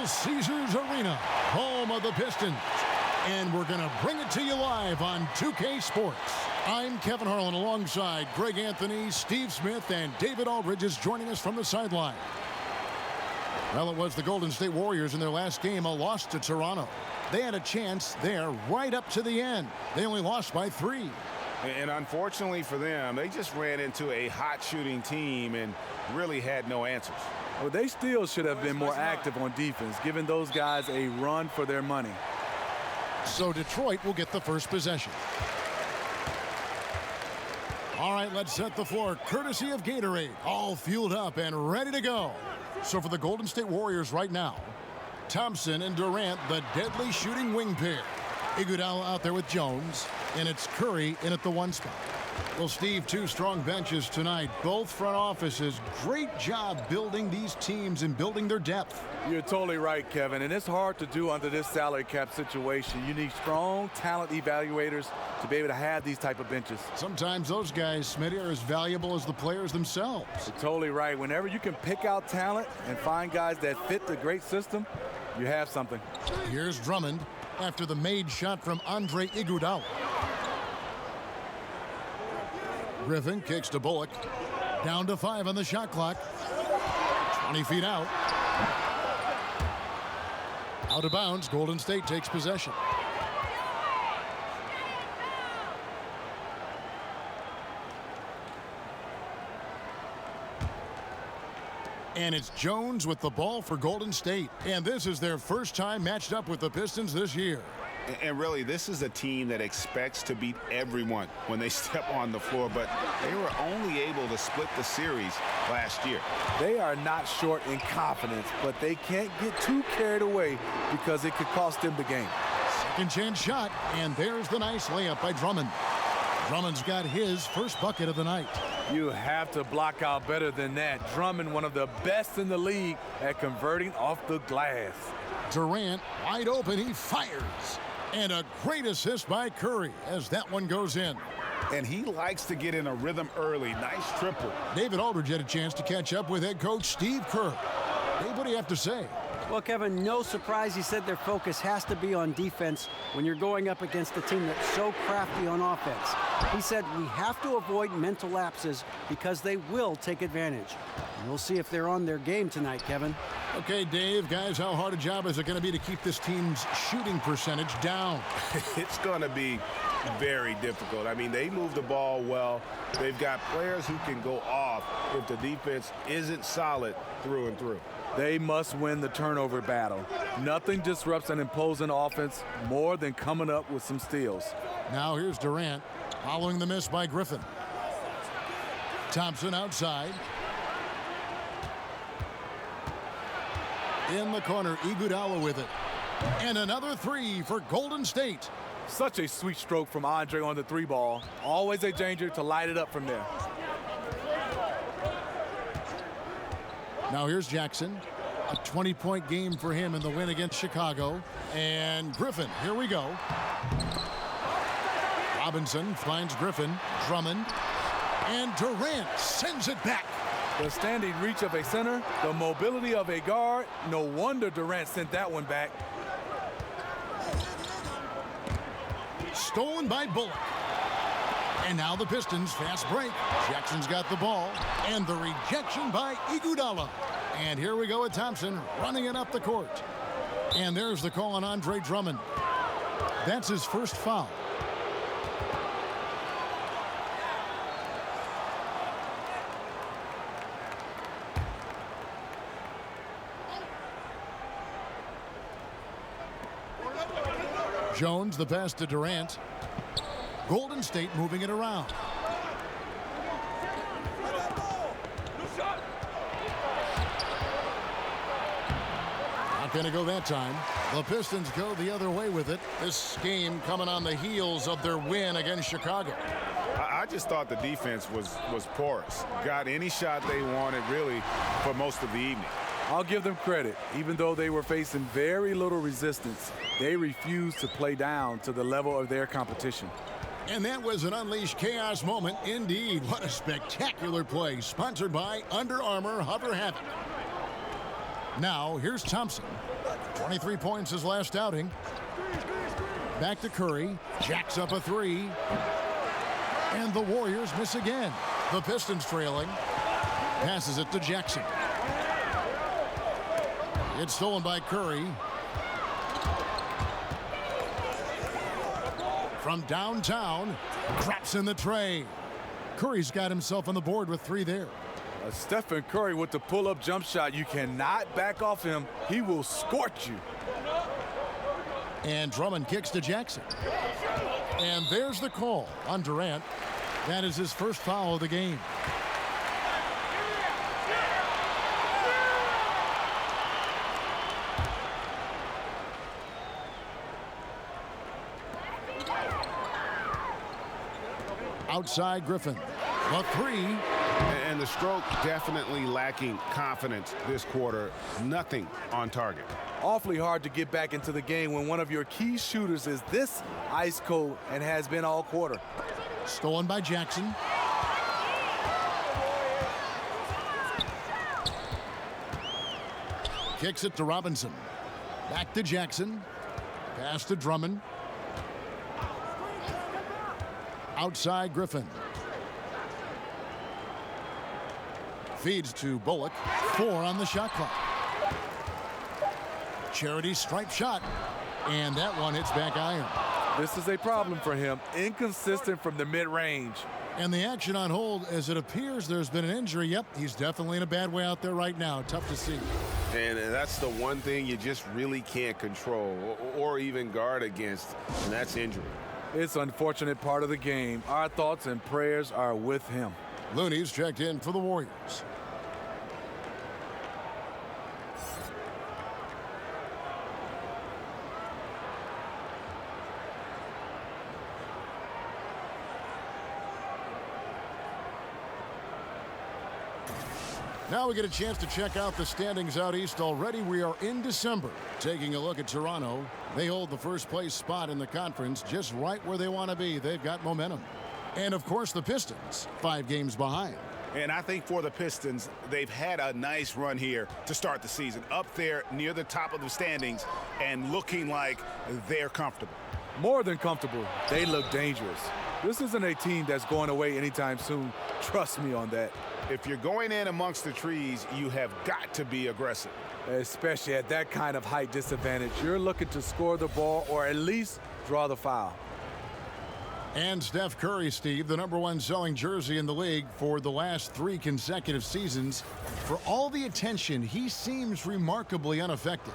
Caesars Arena, home of the Pistons. And we're going to bring it to you live on 2K Sports. I'm Kevin Harlan alongside Greg Anthony, Steve Smith, and David Aldridge is joining us from the sideline. Well, it was the Golden State Warriors in their last game, a loss to Toronto. They had a chance there right up to the end. They only lost by 3. And unfortunately for them, they just ran into a hot shooting team and really had no answers. Well, they still should have been more active on defense, giving those guys a run for their money. So Detroit will get the first possession. All right, let's set the floor courtesy of Gatorade. All fueled up and ready to go. So for the Golden State Warriors right now, Thompson and Durant, the deadly shooting wing pair. Iguodala out there with Jones, and it's Curry in at the 1 spot. Well, Steve, 2 strong benches tonight. Both front offices, great job building these teams and building their depth. You're totally right, Kevin, and it's hard to do under this salary cap situation. You need strong talent evaluators to be able to have these type of benches. Sometimes those guys, Smitty, are as valuable as the players themselves. You're totally right. Whenever you can pick out talent and find guys that fit the great system, you have something. Here's Drummond after the made shot from Andre Iguodala. Griffin kicks to Bullock. Down to 5 on the shot clock. 20 feet out. Out of bounds. Golden State takes possession. And it's Jones with the ball for Golden State. And this is their first time matched up with the Pistons this year. And really, this is a team that expects to beat everyone when they step on the floor, but they were only able to split the series last year. They are not short in confidence, but they can't get too carried away because it could cost them the game. Second chance shot, and there's the nice layup by Drummond. Drummond's got his first bucket of the night. You have to block out better than that. Drummond, one of the best in the league at converting off the glass. Durant wide open, he fires. And a great assist by Curry as that one goes in. And he likes to get in a rhythm early. Nice triple. David Aldridge had a chance to catch up with head coach Steve Kerr. Dave, what do you have to say? Well, Kevin, no surprise he said their focus has to be on defense when you're going up against a team that's so crafty on offense. He said we have to avoid mental lapses because they will take advantage. And we'll see if they're on their game tonight, Kevin. Okay, Dave, guys, how hard a job is it going to be to keep this team's shooting percentage down? It's going to be very difficult. I mean, they move the ball well. They've got players who can go off if the defense isn't solid through and through. They must win the turnover battle. Nothing disrupts an imposing offense more than coming up with some steals. Now here's Durant following the miss by Griffin. Thompson outside. In the corner, Iguodala with it. And another 3 for Golden State. Such a sweet stroke from Andre on the 3 ball. Always a danger to light it up from there. Now here's Jackson. A 20-point game for him in the win against Chicago. And Griffin, here we go. Robinson finds Griffin. Drummond. And Durant sends it back. The standing reach of a center, the mobility of a guard. No wonder Durant sent that one back. Stolen by Bullock. And now the Pistons fast break. Jackson's got the ball. And the rejection by Iguodala. And here we go with Thompson running it up the court. And there's the call on Andre Drummond. That's his first foul. Jones, the pass to Durant. Golden State moving it around. Not going to go that time. The Pistons go the other way with it. This game coming on the heels of their win against Chicago. I just thought the defense was porous. Got any shot they wanted, really, for most of the evening. I'll give them credit. Even though they were facing very little resistance, they refused to play down to the level of their competition. And that was an unleashed chaos moment indeed. What a spectacular play, sponsored by Under Armour Hover Havoc. Now, here's Thompson. 23 points his last outing. Back to Curry. Jacks up a three. And the Warriors miss again. The Pistons trailing. Passes it to Jackson. It's stolen by Curry. From downtown, drops in the tray. Curry's got himself on the board with 3 there. Stephen Curry with the pull-up jump shot. You cannot back off him. He will scorch you. And Drummond kicks to Jackson. And there's the call on Durant. That is his first foul of the game. Outside Griffin. The three. And the stroke definitely lacking confidence this quarter. Nothing on target. Awfully hard to get back into the game when one of your key shooters is this ice cold and has been all quarter. Stolen by Jackson. Kicks it to Robinson. Back to Jackson. Pass to Drummond. Outside Griffin. Feeds to Bullock. 4 on the shot clock. Charity stripe shot. And that one hits back iron. This is a problem for him. Inconsistent from the mid-range. And the action on hold as it appears there's been an injury. Yep, he's definitely in a bad way out there right now. Tough to see. And that's the one thing you just really can't control or even guard against, and that's injury. It's an unfortunate part of the game. Our thoughts and prayers are with him. Looney's checked in for the Warriors. Now we get a chance to check out the standings out east already. We are in December. Taking a look at Toronto. They hold the first place spot in the conference just right where they want to be. They've got momentum. And of course the Pistons, 5 games behind. And I think for the Pistons, they've had a nice run here to start the season. Up there near the top of the standings and looking like they're comfortable. More than comfortable. They look dangerous. This isn't a team that's going away anytime soon. Trust me on that. If you're going in amongst the trees, you have got to be aggressive. Especially at that kind of height disadvantage. You're looking to score the ball or at least draw the foul. And Steph Curry, Steve, the #1 selling jersey in the league for the last 3 consecutive seasons. For all the attention, he seems remarkably unaffected.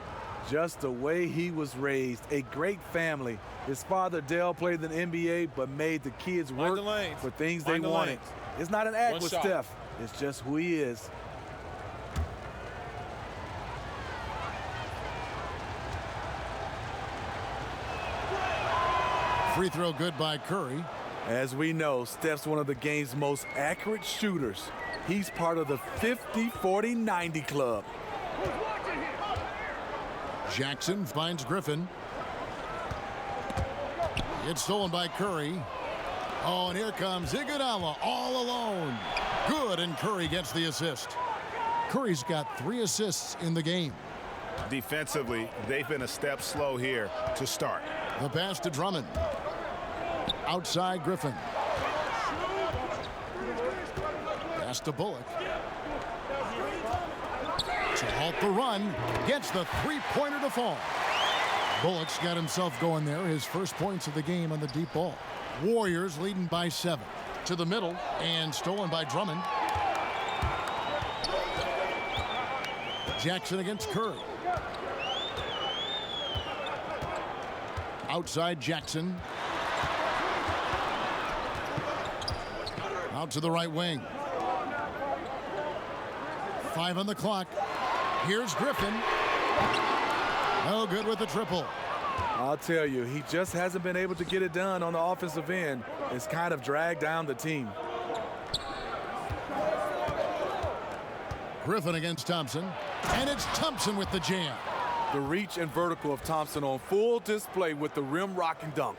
Just the way he was raised. A great family. His father, Dale, played in the NBA, but made the kids work for things they wanted. It's not an act with Steph. It's just who he is. Free throw good by Curry. As we know, Steph's one of the game's most accurate shooters. He's part of the 50-40-90 club. Jackson finds Griffin. It's stolen by Curry. Oh, and here comes Iguodala all alone. Good, and Curry gets the assist. Curry's got 3 assists in the game. Defensively, they've been a step slow here to start. The pass to Drummond. Outside Griffin. Pass to Bullock. To halt the run. Gets the 3-pointer to fall. Bullock's got himself going there. His first points of the game on the deep ball. Warriors leading by 7. To the middle and stolen by Drummond. Jackson against Curry. Outside Jackson. Out to the right wing. 5 on the clock. Here's Griffin. No good with the triple. I'll tell you, he just hasn't been able to get it done on the offensive end. It's kind of dragged down the team. Griffin against Thompson. And it's Thompson with the jam. The reach and vertical of Thompson on full display with the rim rocking dunk.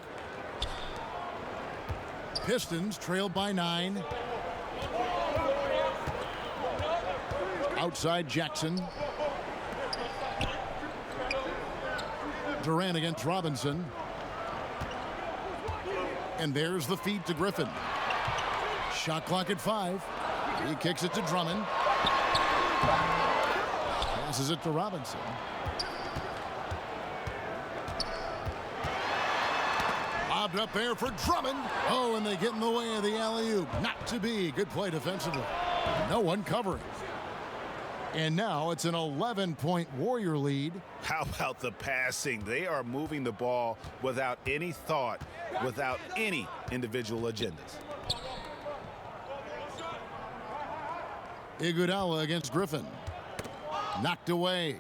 Pistons trailed by 9. Outside Jackson. Durant against Robinson. And there's the feed to Griffin. Shot clock at 5. He kicks it to Drummond. Passes it to Robinson. Lobbed up there for Drummond. Oh, and they get in the way of the alley-oop. Not to be. Good play defensively. No one covering. And now it's an 11-point Warrior lead. How about the passing? They are moving the ball without any thought, without any individual agendas. Iguodala against Griffin. Knocked away.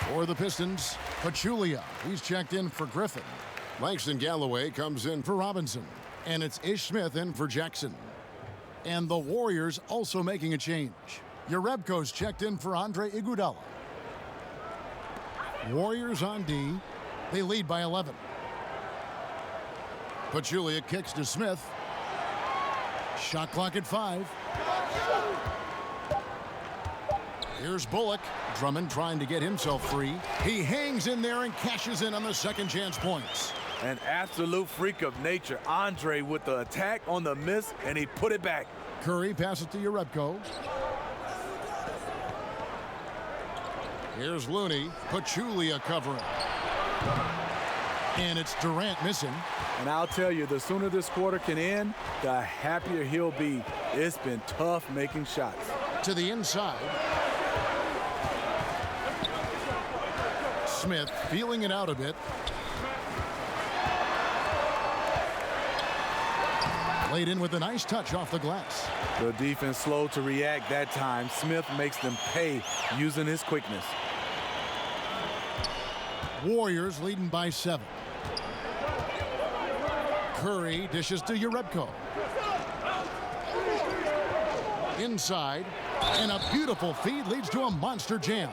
For the Pistons, Pachulia. He's checked in for Griffin. Langston Galloway comes in for Robinson. And it's Ish Smith in for Jackson. And the Warriors also making a change. Jerebko's checked in for Andre Iguodala. Warriors on D. They lead by 11. Pachulia kicks to Smith. Shot clock at 5. Here's Bullock. Drummond trying to get himself free. He hangs in there and cashes in on the second chance points. An absolute freak of nature. Andre with the attack on the miss, and he put it back. Curry passes to Jerebko. Here's Looney. Pachulia covering. And it's Durant missing. And I'll tell you, the sooner this quarter can end, the happier he'll be. It's been tough making shots. To the inside. Smith feeling it out a bit. Laid in with a nice touch off the glass. The defense slow to react that time. Smith makes them pay using his quickness. Warriors leading by 7. Curry dishes to Jerebko. Inside, and a beautiful feed leads to a monster jam.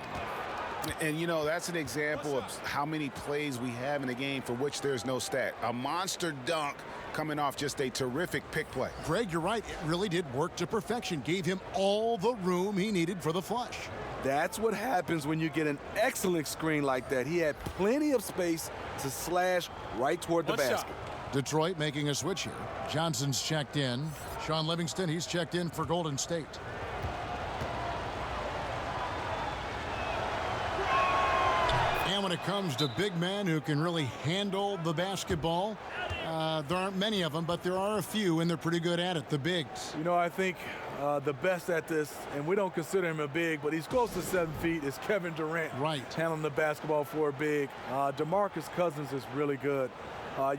And, you know, that's an example of how many plays we have in a game for which there's no stat. A monster dunk coming off just a terrific pick play. Greg, you're right. It really did work to perfection. Gave him all the room he needed for the flush. That's what happens when you get an excellent screen like that. He had plenty of space to slash right toward the basket. Detroit making a switch here. Johnson's checked in. Sean Livingston, he's checked in for Golden State. And when it comes to big men who can really handle the basketball, there aren't many of them, but there are a few, and they're pretty good at it, the bigs. You know, I think the best at this, and we don't consider him a big, but he's close to 7 feet, is Kevin Durant. Right. Handling the basketball for a big. DeMarcus Cousins is really good.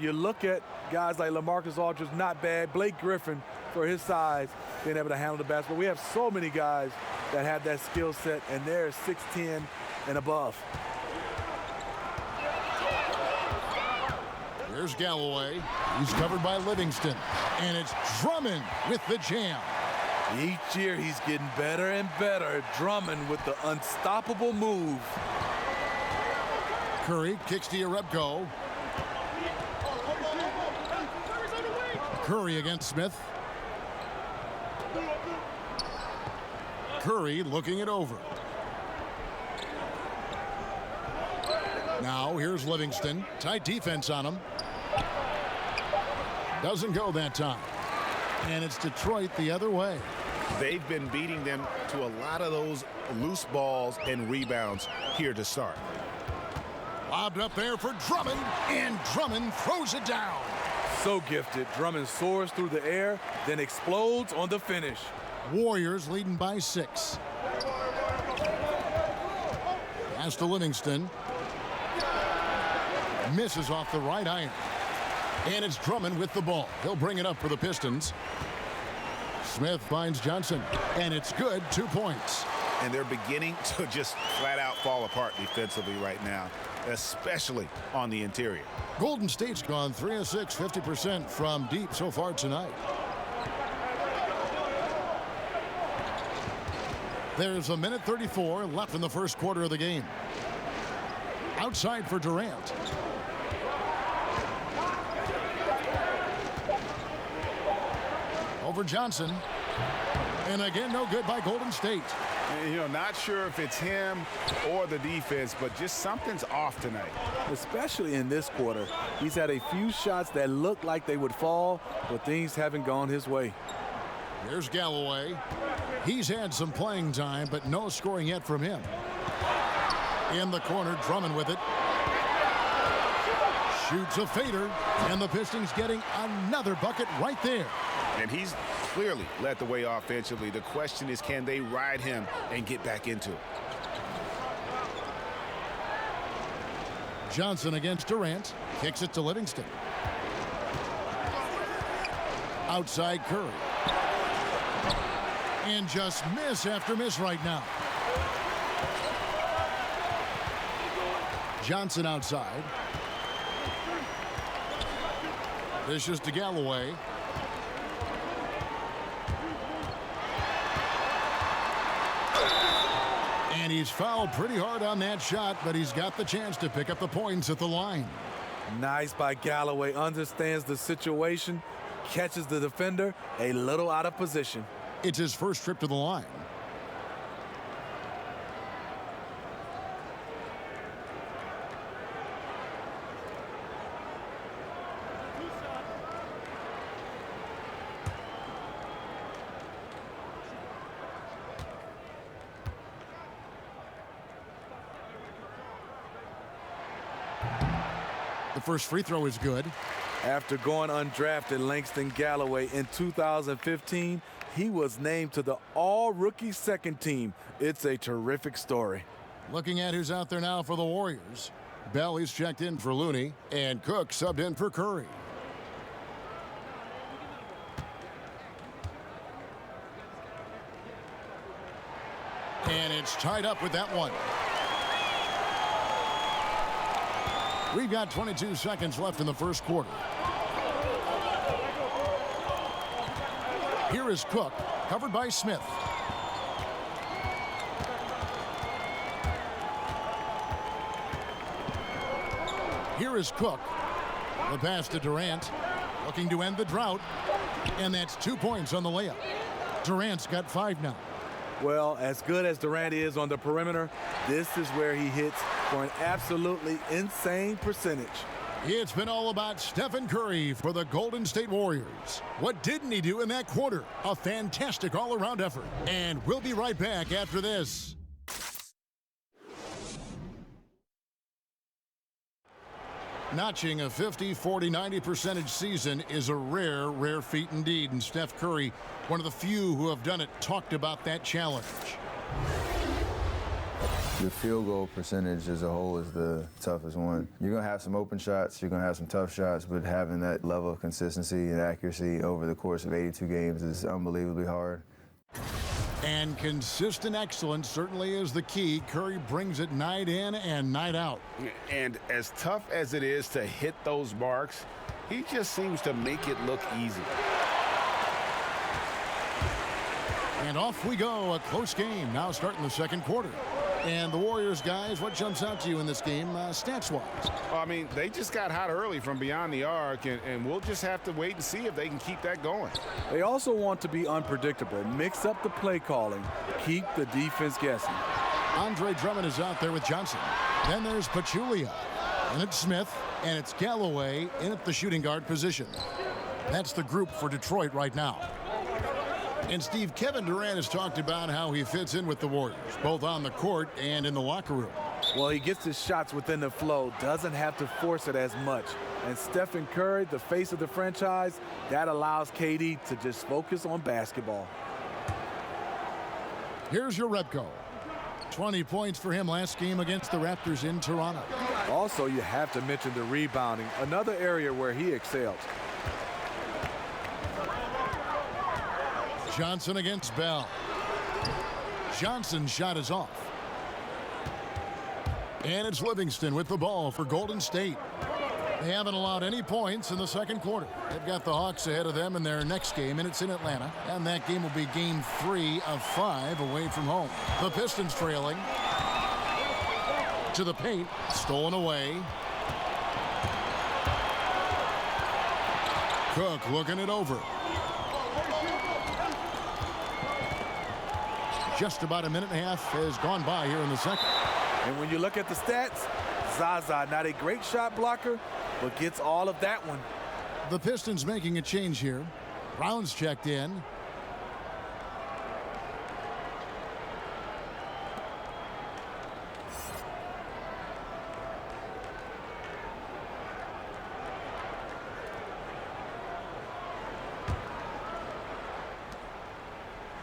You look at guys like LaMarcus Aldridge, not bad. Blake Griffin, for his size, being able to handle the basketball. We have so many guys that have that skill set, and they're 6'10" and above. Here's Galloway. He's covered by Livingston. And it's Drummond with the jam. Each year he's getting better and better. Drummond with the unstoppable move. Curry kicks to Jerebko. Curry against Smith. Curry looking it over. Now here's Livingston. Tight defense on him. Doesn't go that time. And it's Detroit the other way. They've been beating them to a lot of those loose balls and rebounds here to start. Lobbed up there for Drummond, and Drummond throws it down. So gifted. Drummond soars through the air, then explodes on the finish. Warriors leading by 6. Pass to Livingston. Misses off the right iron. And it's Drummond with the ball. He'll bring it up for the Pistons. Smith finds Johnson. And it's good. 2 points. And they're beginning to just flat out fall apart defensively right now, especially on the interior. Golden State's gone 3 of 6, 50% from deep so far tonight. There's a minute 34 left in the first quarter of the game. Outside for Durant. Over Johnson. And again, no good by Golden State. And, you know, not sure if it's him or the defense, but just something's off tonight. Especially in this quarter. He's had a few shots that looked like they would fall, but things haven't gone his way. Here's Galloway. He's had some playing time, but no scoring yet from him. In the corner, Drummond with it. Shoots a fader, and the Pistons getting another bucket right there. And he's clearly led the way offensively. The question is, can they ride him and get back into it? Johnson against Durant. Kicks it to Livingston. Outside Curry. And just miss after miss right now. Johnson outside. Dishes to Galloway. And he's fouled pretty hard on that shot, but he's got the chance to pick up the points at the line. Nice by Galloway. Understands the situation. Catches the defender a little out of position. It's his first trip to the line. The first free throw is good. After going undrafted, Langston Galloway in 2015, he was named to the all-rookie second team. It's a terrific story. Looking at who's out there now for the Warriors. Bell is checked in for Looney, and Cook subbed in for Curry. And it's tied up with that one. We've got 22 seconds left in the first quarter. Here is Cook, covered by Smith. Here is Cook. The pass to Durant, looking to end the drought. And that's 2 points on the layup. Durant's got 5 now. Well, as good as Durant is on the perimeter, this is where he hits for an absolutely insane percentage. It's been all about Stephen Curry for the Golden State Warriors. What didn't he do in that quarter? A fantastic all-around effort. And we'll be right back after this. Notching a 50, 40, 90% season is a rare, rare feat indeed. And Steph Curry, one of the few who have done it, talked about that challenge. The field goal percentage as a whole is the toughest one. You're going to have some open shots, you're going to have some tough shots, but having that level of consistency and accuracy over the course of 82 games is unbelievably hard. And consistent excellence certainly is the key. Curry brings it night in and night out. And as tough as it is to hit those marks, he just seems to make it look easy. And off we go, a close game now starting the second quarter. And the Warriors, guys, what jumps out to you in this game stats-wise? Well, I mean, they just got hot early from beyond the arc, and we'll just have to wait and see if they can keep that going. They also want to be unpredictable, mix up the play calling, keep the defense guessing. Andre Drummond is out there with Johnson. Then there's Pachulia, and it's Smith, and it's Galloway in at the shooting guard position. That's the group for Detroit right now. And Steve, Kevin Durant has talked about how he fits in with the Warriors, both on the court and in the locker room. Well, he gets his shots within the flow, doesn't have to force it as much. And Stephen Curry, the face of the franchise, that allows KD to just focus on basketball. Here's your Repko. 20 points for him last game against the Raptors in Toronto. Also, you have to mention the rebounding, another area where he excels. Johnson against Bell. Johnson's shot is off. And it's Livingston with the ball for Golden State. They haven't allowed any points in the second quarter. They've got the Hawks ahead of them in their next game, and it's in Atlanta. And that game will be game 3 of 5 away from home. The Pistons trailing. To the paint, stolen away. Cook looking it over. Just about a minute and a half has gone by here in the second. And when you look at the stats, Zaza, not a great shot blocker, but gets all of that one. The Pistons making a change here. Brown's checked in.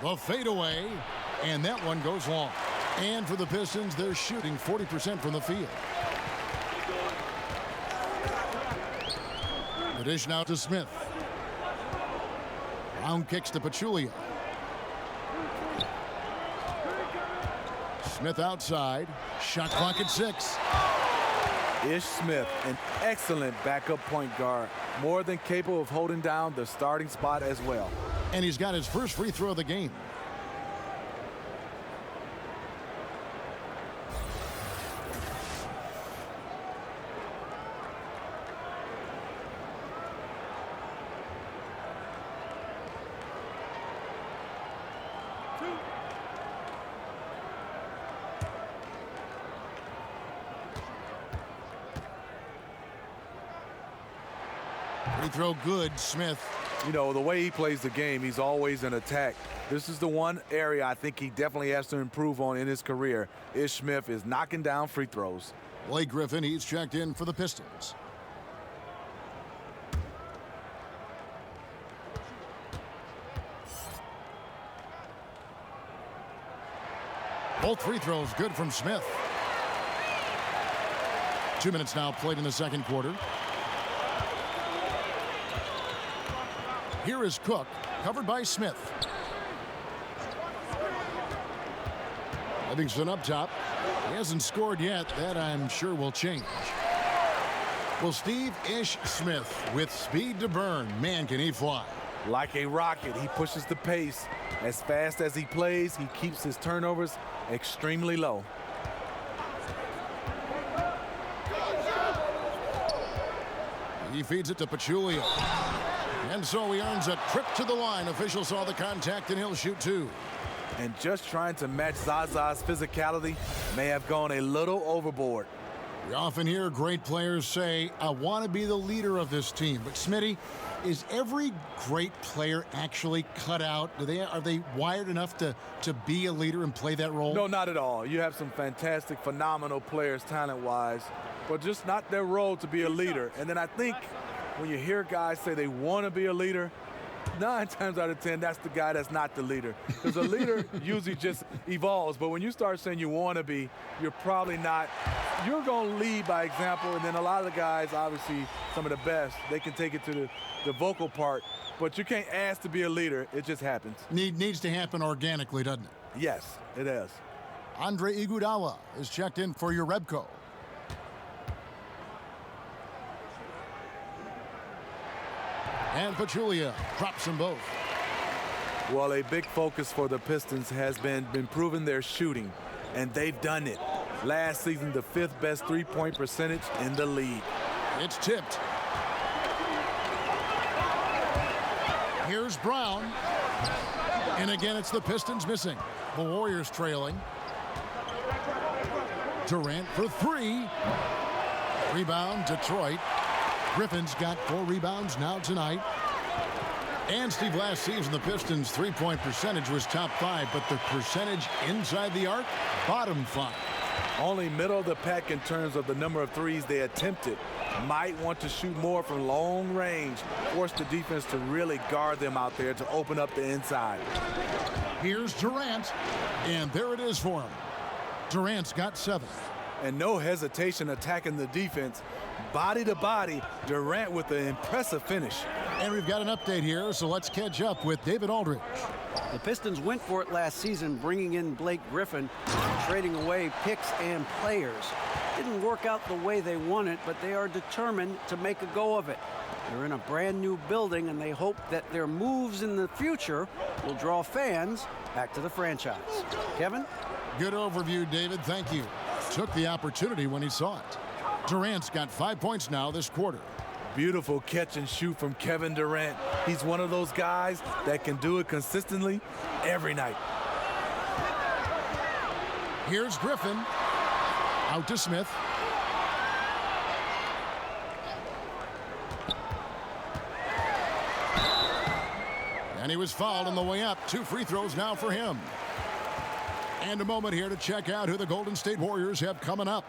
The fadeaway, and that one goes long. And for the Pistons, they're shooting 40% from the field. The dish now to Smith. Brown kicks to Pachulia. Smith outside. Shot clock at 6. Ish Smith, an excellent backup point guard, more than capable of holding down the starting spot as well. And he's got his first free throw of the game. Free throw good, Smith. You know, the way he plays the game, he's always in attack. This is the one area I think he definitely has to improve on in his career. Ish Smith is knocking down free throws. Blake Griffin, he's checked in for the Pistons. Both free throws good from Smith. 2 minutes now played in the second quarter. Here is Cook, covered by Smith. Livingston up top. He hasn't scored yet. That, I'm sure, will change. Well, Steve Ish Smith with speed to burn. Man, can he fly. Like a rocket, he pushes the pace. As fast as he plays, he keeps his turnovers extremely low. He feeds it to Pachulia. And so he earns a trip to the line. Official saw the contact, and he'll shoot 2. And just trying to match Zaza's physicality may have gone a little overboard. We often hear great players say, I want to be the leader of this team. But Smitty, is every great player actually cut out? Are they wired enough to be a leader and play that role? No, not at all. You have some fantastic, phenomenal players talent-wise, but just not their role to be a leader. And then I think when you hear guys say they want to be a leader, 9 times out of 10, that's the guy that's not the leader. Because a leader usually just evolves. But when you start saying you want to be, you're probably not. You're going to lead by example. And then a lot of the guys, obviously, some of the best, they can take it to the vocal part. But you can't ask to be a leader. It just happens. Needs to happen organically, doesn't it? Yes, it is. Andre Iguodala is checked in for your Rebco. And Pachulia drops them both. Well, a big focus for the Pistons has been improving their shooting, and they've done it. Last season, the 5th best three-point percentage in the league. It's tipped. Here's Brown. And again, it's the Pistons missing. The Warriors trailing. Durant for 3. Rebound, Detroit. Griffin's got 4 rebounds now tonight. And Steve, last season, the Pistons' three-point percentage was top 5, but the percentage inside the arc, bottom 5. Only middle of the pack in terms of the number of threes they attempted. Might want to shoot more from long range, force the defense to really guard them out there to open up the inside. Here's Durant, and there it is for him. Durant's got 7. And no hesitation attacking the defense. Body to body, Durant with an impressive finish. And we've got an update here, so let's catch up with David Aldridge. The Pistons went for it last season, bringing in Blake Griffin, trading away picks and players. Didn't work out the way they wanted, but they are determined to make a go of it. They're in a brand new building, and they hope that their moves in the future will draw fans back to the franchise. Kevin? Good overview, David. Thank you. Took the opportunity when he saw it. Durant's got 5 points now this quarter. Beautiful catch and shoot from Kevin Durant. He's one of those guys that can do it consistently every night. Here's Griffin. Out to Smith. And he was fouled on the way up. 2 free throws now for him. And a moment here to check out who the Golden State Warriors have coming up.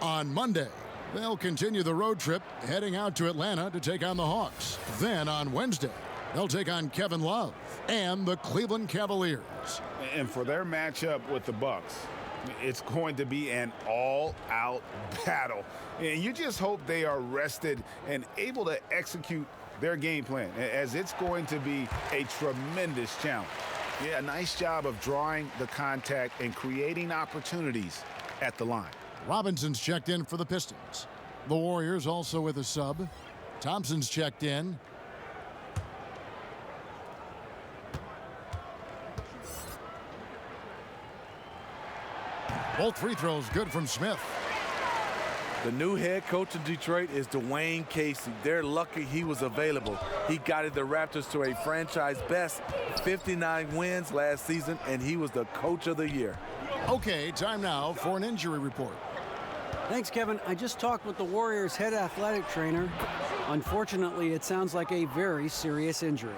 On Monday, they'll continue the road trip, heading out to Atlanta to take on the Hawks. Then on Wednesday, they'll take on Kevin Love and the Cleveland Cavaliers. And for their matchup with the Bucks, it's going to be an all-out battle. And you just hope they are rested and able to execute their game plan, as it's going to be a tremendous challenge. Yeah, a nice job of drawing the contact and creating opportunities at the line. Robinson's checked in for the Pistons. The Warriors also with a sub. Thompson's checked in. Both free throws good from Smith. The new head coach of Detroit is Dwayne Casey. They're lucky he was available. He guided the Raptors to a franchise best 59 wins last season, and he was the coach of the year. Okay, time now for an injury report. Thanks, Kevin. I just talked with the Warriors' head athletic trainer. Unfortunately, it sounds like a very serious injury.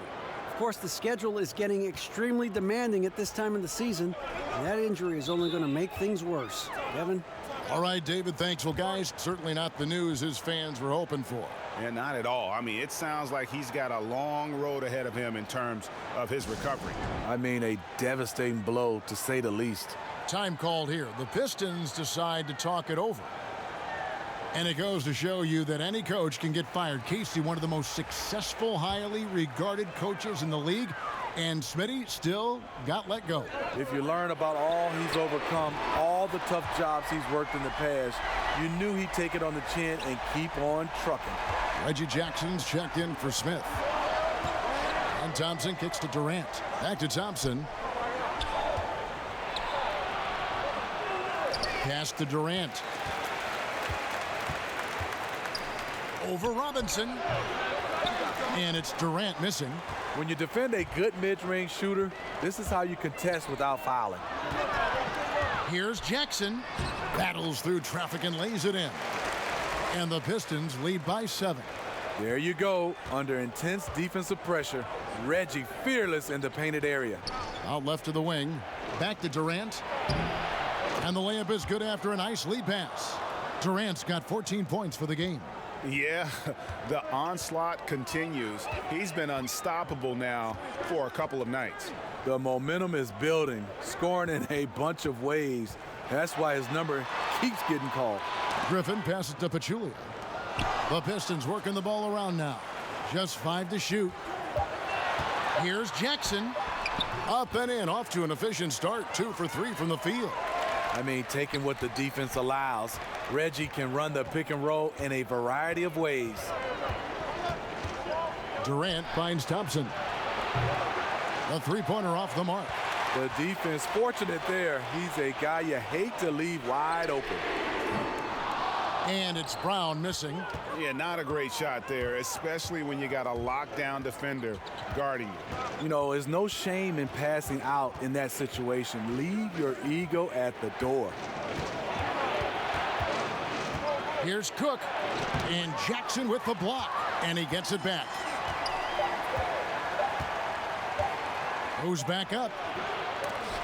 Of course, the schedule is getting extremely demanding at this time of the season, and that injury is only going to make things worse. Kevin? All right, David, thanks. Well, guys, certainly not the news his fans were hoping for. Yeah, not at all. I mean, it sounds like he's got a long road ahead of him in terms of his recovery. I mean, a devastating blow, to say the least. Time called here. The Pistons decide to talk it over. And it goes to show you that any coach can get fired. Casey, one of the most successful, highly regarded coaches in the league, and Smitty still got let go. If you learn about all he's overcome, all the tough jobs he's worked in the past, you knew he'd take it on the chin and keep on trucking. Reggie Jackson's checked in for Smith. And Thompson kicks to Durant. Back to Thompson. Pass to Durant. Over Robinson. And it's Durant missing. When you defend a good mid-range shooter, this is how you contest without fouling. Here's Jackson. Battles through traffic and lays it in. And the Pistons lead by 7. There you go. Under intense defensive pressure, Reggie fearless in the painted area. Out left to the wing. Back to Durant. And the layup is good after a nice lead pass. Durant's got 14 points for the game. Yeah, the onslaught continues. He's been unstoppable now for a couple of nights. The momentum is building, scoring in a bunch of ways. That's why his number keeps getting called. Griffin passes to Pachulia. The Pistons working the ball around now. Just 5 to shoot. Here's Jackson. Up and in, off to an efficient start. 2 for 3 from the field. I mean, taking what the defense allows, Reggie can run the pick and roll in a variety of ways. Durant finds Thompson. A three-pointer off the mark. The defense fortunate there. He's a guy you hate to leave wide open. And it's Brown missing. Yeah, not a great shot there, especially when you got a lockdown defender guarding you. You know, there's no shame in passing out in that situation. Leave your ego at the door. Here's Cook. And Jackson with the block. And he gets it back. Goes back up.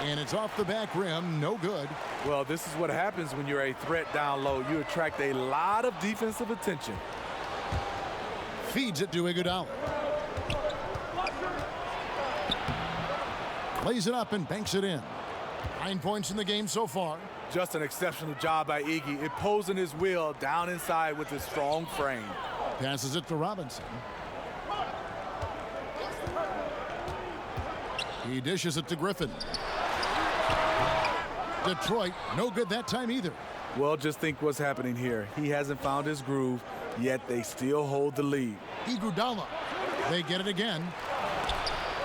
And it's off the back rim. No good. Well, this is what happens when you're a threat down low. You attract a lot of defensive attention. Feeds it to Iguodala. Plays it up and banks it in. 9 points in the game so far. Just an exceptional job by Iggy, imposing his will down inside with his strong frame. Passes it to Robinson. He dishes it to Griffin. Detroit, no good that time either. Well, just think what's happening here. He hasn't found his groove, yet they still hold the lead. Iguodala. They get it again.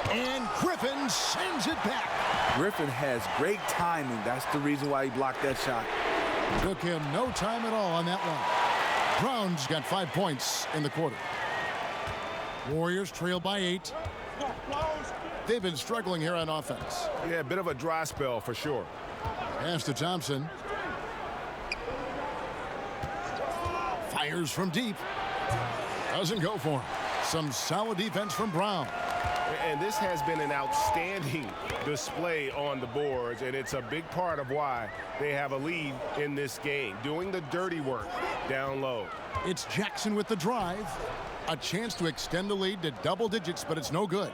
And Griffin sends it back. Griffin has great timing. That's the reason why he blocked that shot. Took him no time at all on that one. Brown's got 5 points in the quarter. Warriors trail by 8. They've been struggling here on offense. Yeah, a bit of a dry spell for sure. Pass to Thompson. Fires from deep. Doesn't go for him. Some solid defense from Brown. And this has been an outstanding display on the boards, and it's a big part of why they have a lead in this game, doing the dirty work down low. It's Jackson with the drive. A chance to extend the lead to double digits, but it's no good.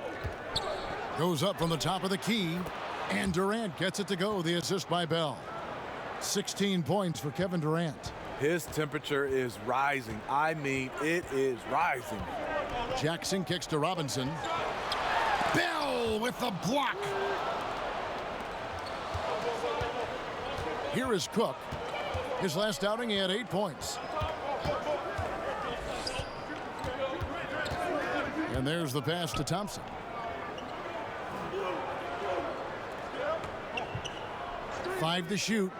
Goes up from the top of the key, and Durant gets it to go. The assist by Bell. 16 points for Kevin Durant. His temperature is rising. I mean, it is rising. Jackson kicks to Robinson. Bell with the block. Here is Cook. His last outing, he had 8 points. And there's the pass to Thompson. Five to shoot.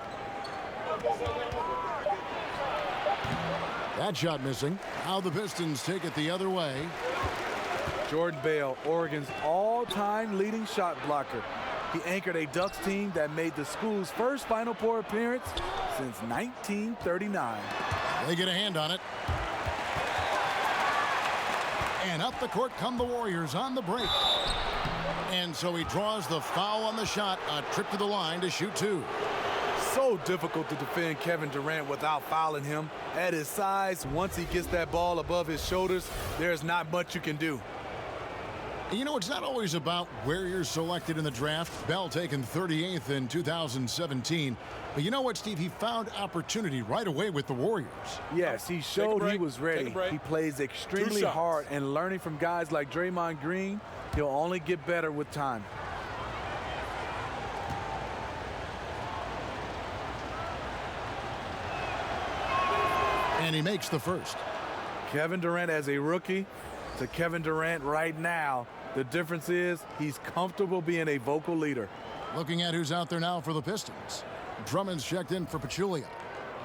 That shot missing. Now the Pistons take it the other way. Jordan Bell, Oregon's all-time leading shot blocker. He anchored a Ducks team that made the school's first Final Four appearance since 1939. They get a hand on it. And up the court come the Warriors on the break. And so he draws the foul on the shot. A trip to the line to shoot two. So difficult to defend Kevin Durant without fouling him. At his size, once he gets that ball above his shoulders, there's not much you can do. You know, it's not always about where you're selected in the draft. Bell taken 38th in 2017. But you know what, Steve? He found opportunity right away with the Warriors. Yes, he showed he was ready. He plays extremely hard, and learning from guys like Draymond Green, he'll only get better with time. And he makes the first. Kevin Durant as a rookie to Kevin Durant right now. The difference is he's comfortable being a vocal leader. Looking at who's out there now for the Pistons. Drummond's checked in for Pachulia.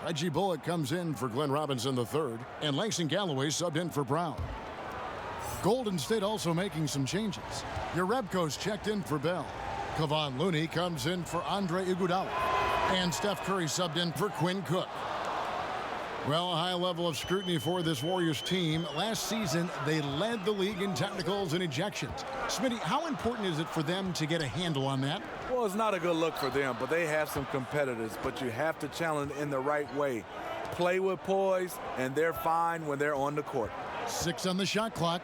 Reggie Bullock comes in for Glenn Robinson III. And Langston Galloway subbed in for Brown. Golden State also making some changes. Jerebko's checked in for Bell. Kevon Looney comes in for Andre Iguodala. And Steph Curry subbed in for Quinn Cook. Well, a high level of scrutiny for this Warriors team. Last season, they led the league in technicals and ejections. Smitty, how important is it for them to get a handle on that? Well, it's not a good look for them, but they have some competitors. But you have to challenge in the right way. Play with poise, and they're fine when they're on the court. 6 on the shot clock.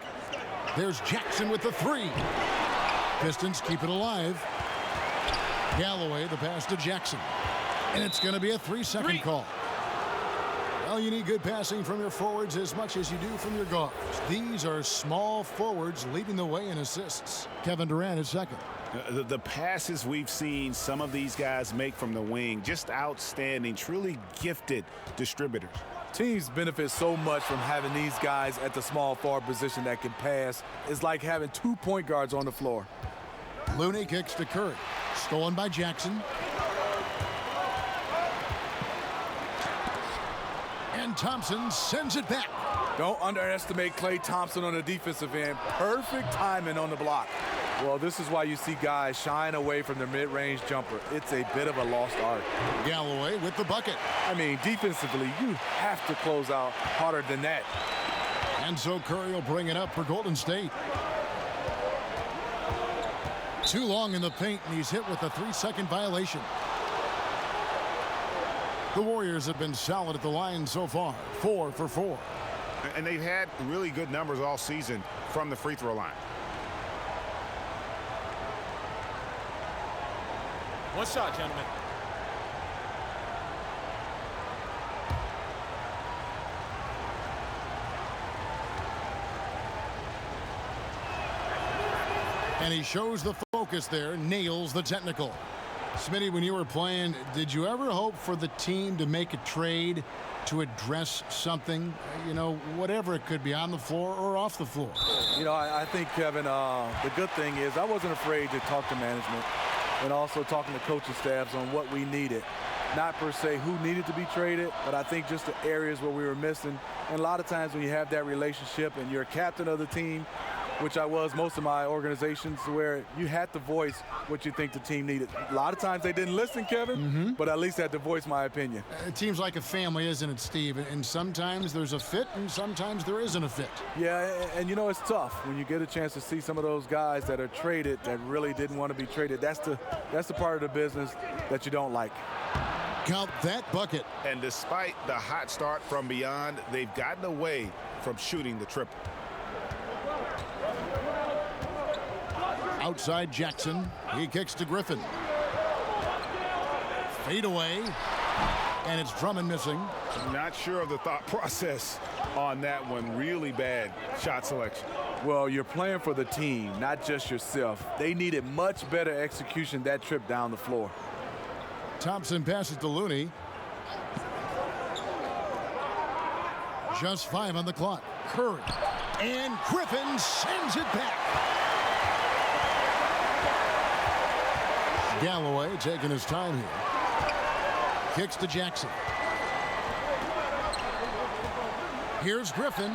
There's Jackson with the 3. Pistons keep it alive. Galloway, the pass to Jackson. And it's going to be a 3-second call. Well, you need good passing from your forwards as much as you do from your guards. These are small forwards leading the way in assists. Kevin Durant is second. The passes we've seen some of these guys make from the wing, just outstanding, truly gifted distributors. Teams benefit so much from having these guys at the small forward position that can pass. It's like having 2 point guards on the floor. Looney kicks to Curry. Stolen by Jackson. And Thompson sends it back. Don't underestimate Klay Thompson on the defensive end. Perfect timing on the block. Well, this is why you see guys shying away from their mid-range jumper. It's a bit of a lost art. Galloway with the bucket. I mean, defensively, you have to close out harder than that. And so Curry will bring it up for Golden State. Too long in the paint, and he's hit with a 3-second violation. The Warriors have been solid at the line so far, 4 for 4. And they've had really good numbers all season from the free throw line. One shot, gentlemen. And he shows the focus there, nails the technical. Smitty, when you were playing, did you ever hope for the team to make a trade to address something, you know, whatever it could be, on the floor or off the floor? You know, I think, Kevin, the good thing is I wasn't afraid to talk to management and also talking to coaching staffs on what we needed. Not per se who needed to be traded, but I think just the areas where we were missing. And a lot of times when you have that relationship and you're a captain of the team, which I was most of my organizations, where you had to voice what you think the team needed. A lot of times they didn't listen, Kevin, but at least I had to voice my opinion. It seems like a family, isn't it, Steve? And sometimes there's a fit and sometimes there isn't a fit. Yeah, and you know, it's tough when you get a chance to see some of those guys that are traded that really didn't want to be traded. That's the part of the business that you don't like. Count that bucket. And despite the hot start from beyond, they've gotten away from shooting the triple. Outside Jackson. He kicks to Griffin. Fade away. And it's Drummond missing. Not sure of the thought process on that one. Really bad shot selection. Well, you're playing for the team, not just yourself. They needed much better execution that trip down the floor. Thompson passes to Looney. Just 5 on the clock. Curry. And Griffin sends it back. Galloway taking his time here. Kicks to Jackson. Here's Griffin.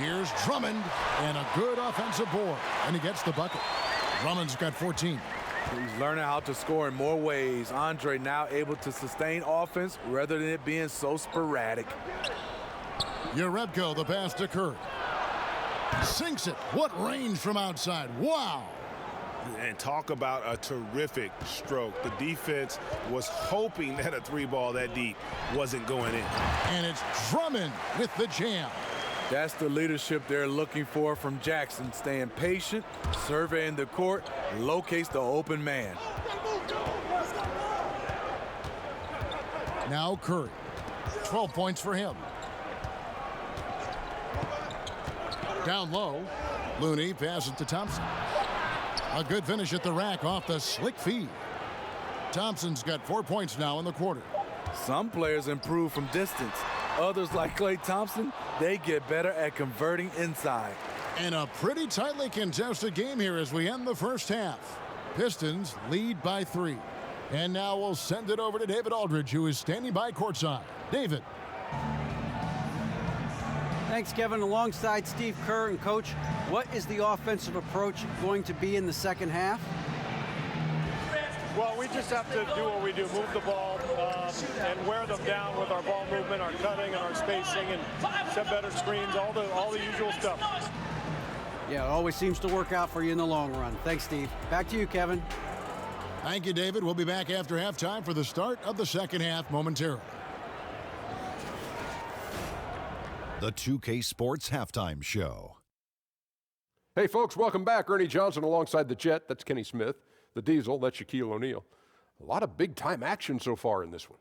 Here's Drummond. And a good offensive board. And he gets the bucket. Drummond's got 14. He's learning how to score in more ways. Andre now able to sustain offense rather than it being so sporadic. Yarebko, the pass to Curry. Sinks it. What range from outside. Wow. And talk about a terrific stroke. The defense was hoping that a three ball that deep wasn't going in. And it's Drummond with the jam. That's the leadership they're looking for from Jackson. Staying patient, surveying the court, locates the open man. Now Curry. 12 points for him. Down low. Looney passes to Thompson. A good finish at the rack off the slick feed. Thompson's got 4 points now in the quarter. Some players improve from distance. Others, like Klay Thompson, they get better at converting inside. And a pretty tightly contested game here as we end the first half. Pistons lead by 3. And now we'll send it over to David Aldridge, who is standing by courtside. David. Thanks, Kevin. Alongside Steve Kerr and Coach, what is the offensive approach going to be in the second half? Well, we just have to do what we do, move the ball and wear them down with our ball movement, our cutting, and our spacing, and set better screens, all the usual stuff. Yeah, it always seems to work out for you in the long run. Thanks, Steve. Back to you, Kevin. Thank you, David. We'll be back after halftime for the start of the second half momentarily. The 2K Sports Halftime Show. Hey, folks, welcome back. Ernie Johnson alongside the Jet. That's Kenny Smith. The Diesel, that's Shaquille O'Neal. A lot of big-time action so far in this one.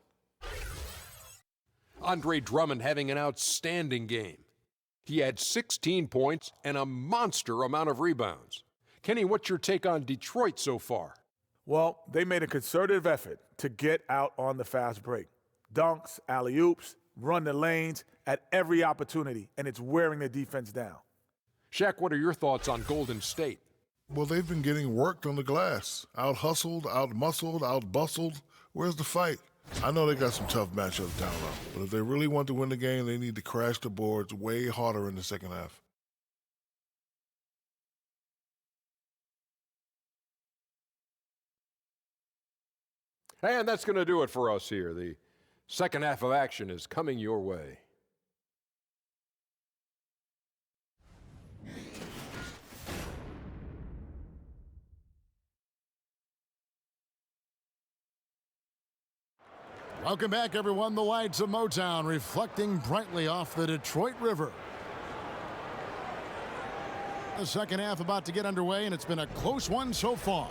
Andre Drummond having an outstanding game. He had 16 points and a monster amount of rebounds. Kenny, what's your take on Detroit so far? Well, they made a concerted effort to get out on the fast break. Dunks, alley-oops, run the lanes at every opportunity, and it's wearing the defense down. Shaq, what are your thoughts on Golden State? Well, they've been getting worked on the glass. Out-hustled, out-muscled, out-bustled. Where's the fight? I know they got some tough matchups down low, but if they really want to win the game, they need to crash the boards way harder in the second half. And that's going to do it for us here. The second half of action is coming your way. Welcome back, everyone. The lights of Motown reflecting brightly off the Detroit River. The second half about to get underway, and it's been a close one so far.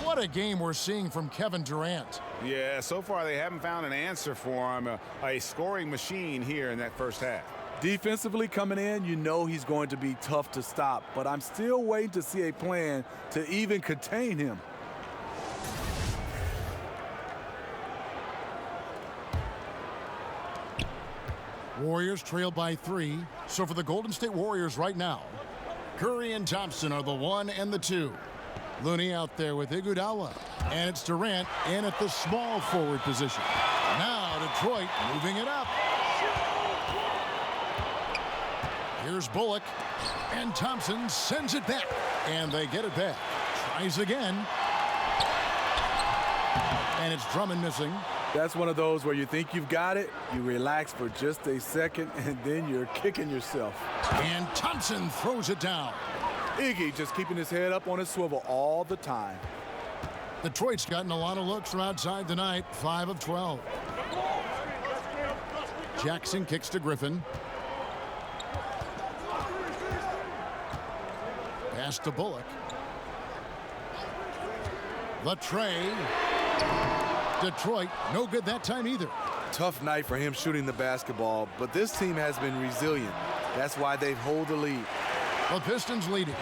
What a game we're seeing from Kevin Durant. Yeah, so far they haven't found an answer for him. A scoring machine here in that first half. Defensively coming in, you know he's going to be tough to stop, but I'm still waiting to see a plan to even contain him. Warriors trail by 3. So for the Golden State Warriors right now, Curry and Thompson are the 1 and the 2. Looney out there with Iguodala. And it's Durant in at the small forward position. Now Detroit moving it up. Here's Bullock. And Thompson sends it back. And they get it back. Tries again. And it's Drummond missing. That's one of those where you think you've got it, you relax for just a second, and then you're kicking yourself. And Thompson throws it down. Iggy just keeping his head up on his swivel all the time. Detroit's gotten a lot of looks from outside tonight, 5 of 12. Jackson kicks to Griffin. Pass to Bullock. The tray. Detroit, no good that time either. Tough night for him shooting the basketball, but this team has been resilient. That's why they hold the lead. The Pistons leading.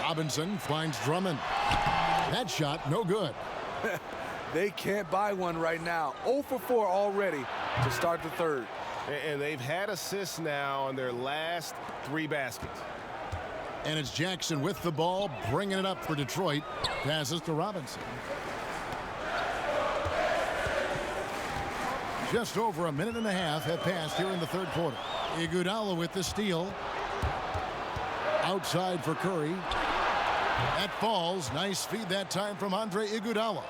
Robinson finds Drummond. That shot, no good. They can't buy one right now. 0 for 4 already to start the third. And they've had assists now on their last 3 baskets. And it's Jackson with the ball, bringing it up for Detroit. Passes to Robinson. Just over a minute and a half have passed here in the third quarter. Iguodala with the steal. Outside for Curry. That falls. Nice feed that time from Andre Iguodala.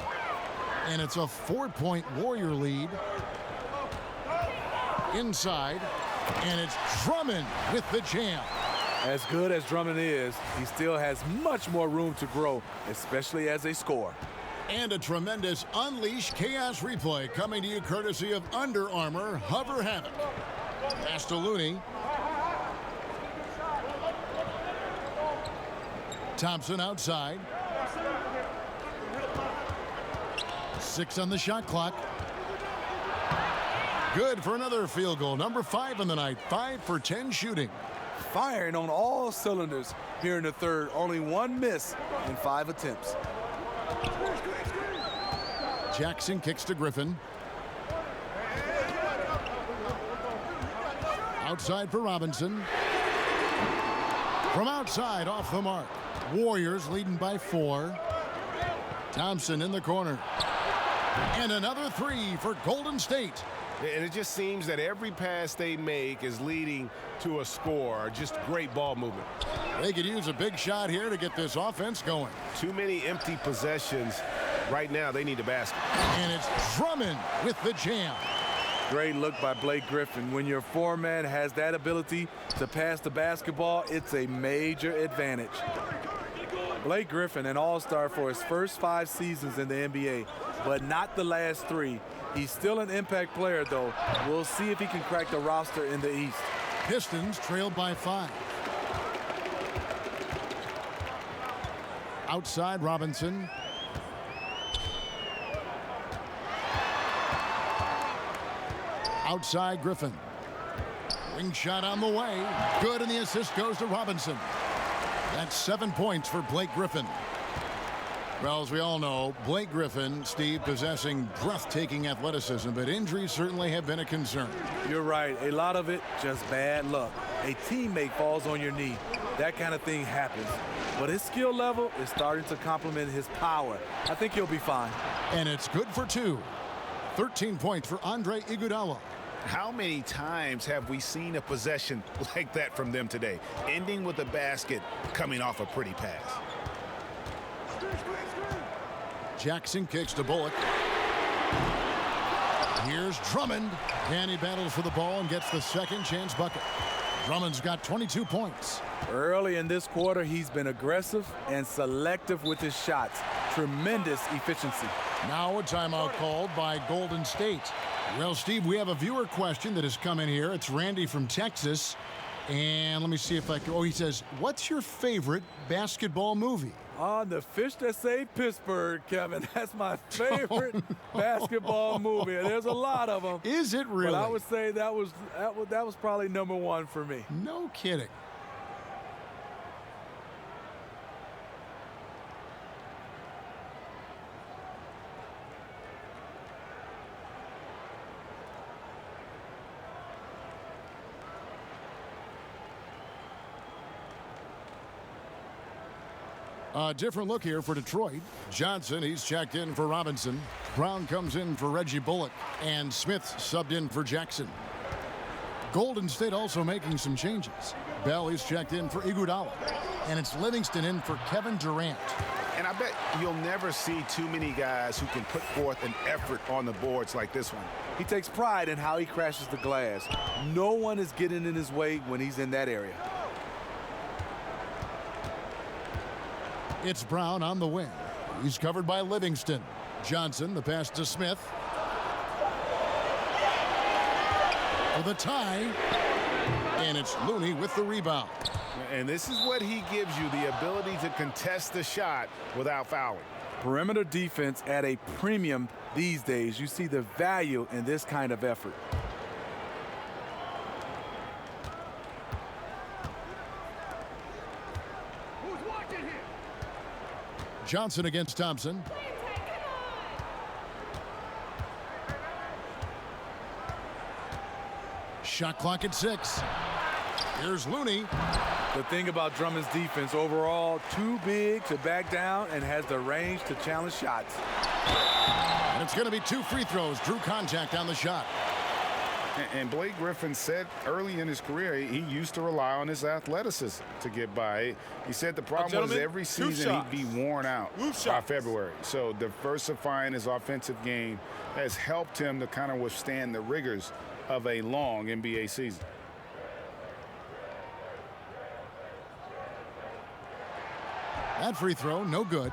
And it's a 4-point Warrior lead. Inside. And it's Drummond with the jam. As good as Drummond is, he still has much more room to grow, especially as a scorer. And a tremendous Unleash Chaos replay coming to you courtesy of Under Armour Hover Havoc. Pass to Looney. Thompson outside. 6 on the shot clock. Good for another field goal. Number 5 in the night. 5 for 10 shooting. Firing on all cylinders here in the third. Only 1 miss in 5 attempts. Jackson kicks to Griffin. Outside for Robinson. From outside, off the mark. Warriors leading by 4. Thompson in the corner. And another 3 for Golden State. And it just seems that every pass they make is leading to a score. Just great ball movement. They could use a big shot here to get this offense going. Too many empty possessions. Right now, they need a basket. And it's Drummond with the jam. Great look by Blake Griffin. When your foreman has that ability to pass the basketball, it's a major advantage. Blake Griffin, an all-star for his first 5 seasons in the NBA, but not the last 3. He's still an impact player, though. We'll see if he can crack the roster in the East. Pistons trailed by 5. Outside, Robinson. Outside, Griffin. Wing shot on the way. Good, and the assist goes to Robinson. That's 7 points for Blake Griffin. Well, as we all know, Blake Griffin, Steve, possessing breathtaking athleticism, but injuries certainly have been a concern. You're right. A lot of it just bad luck. A teammate falls on your knee. That kind of thing happens. But his skill level is starting to complement his power. I think he'll be fine. And it's good for 2. 13 points for Andre Iguodala. How many times have we seen a possession like that from them today, ending with a basket coming off a pretty pass? Jackson kicks to Bullock. Here's Drummond. And he battles for the ball and gets the second chance bucket. Drummond's got 22 points. Early in this quarter, he's been aggressive and selective with his shots. Tremendous efficiency. Now a timeout called by Golden State. Well, Steve, we have a viewer question that has come in here. It's Randy from Texas. And let me see if I can. Oh, he says, what's your favorite basketball movie? The Fish That Saved Pittsburgh, Kevin. That's my favorite basketball movie. There's a lot of them. Is it really? But I would say that was probably number 1 for me. No kidding. A different look here for Detroit. Johnson, he's checked in for Robinson. Brown comes in for Reggie Bullock. And Smith subbed in for Jackson. Golden State also making some changes. Bell is checked in for Iguodala, and it's Livingston in for Kevin Durant. And I bet you'll never see too many guys who can put forth an effort on the boards like this one. He takes pride in how he crashes the glass. No one is getting in his way when he's in that area. It's Brown on the wing. He's covered by Livingston. Johnson, the pass to Smith. For the tie. And it's Looney with the rebound. And this is what he gives you, the ability to contest the shot without fouling. Perimeter defense at a premium these days. You see the value in this kind of effort. Johnson against Thompson. Shot clock at 6. Here's Looney. The thing about Drummond's defense overall, too big to back down and has the range to challenge shots. And it's going to be 2 free throws. Drew contact on the shot. And Blake Griffin said early in his career he used to rely on his athleticism to get by. He said the problem was every season he'd be worn out by February. So diversifying his offensive game has helped him to kind of withstand the rigors of a long NBA season. That free throw, no good.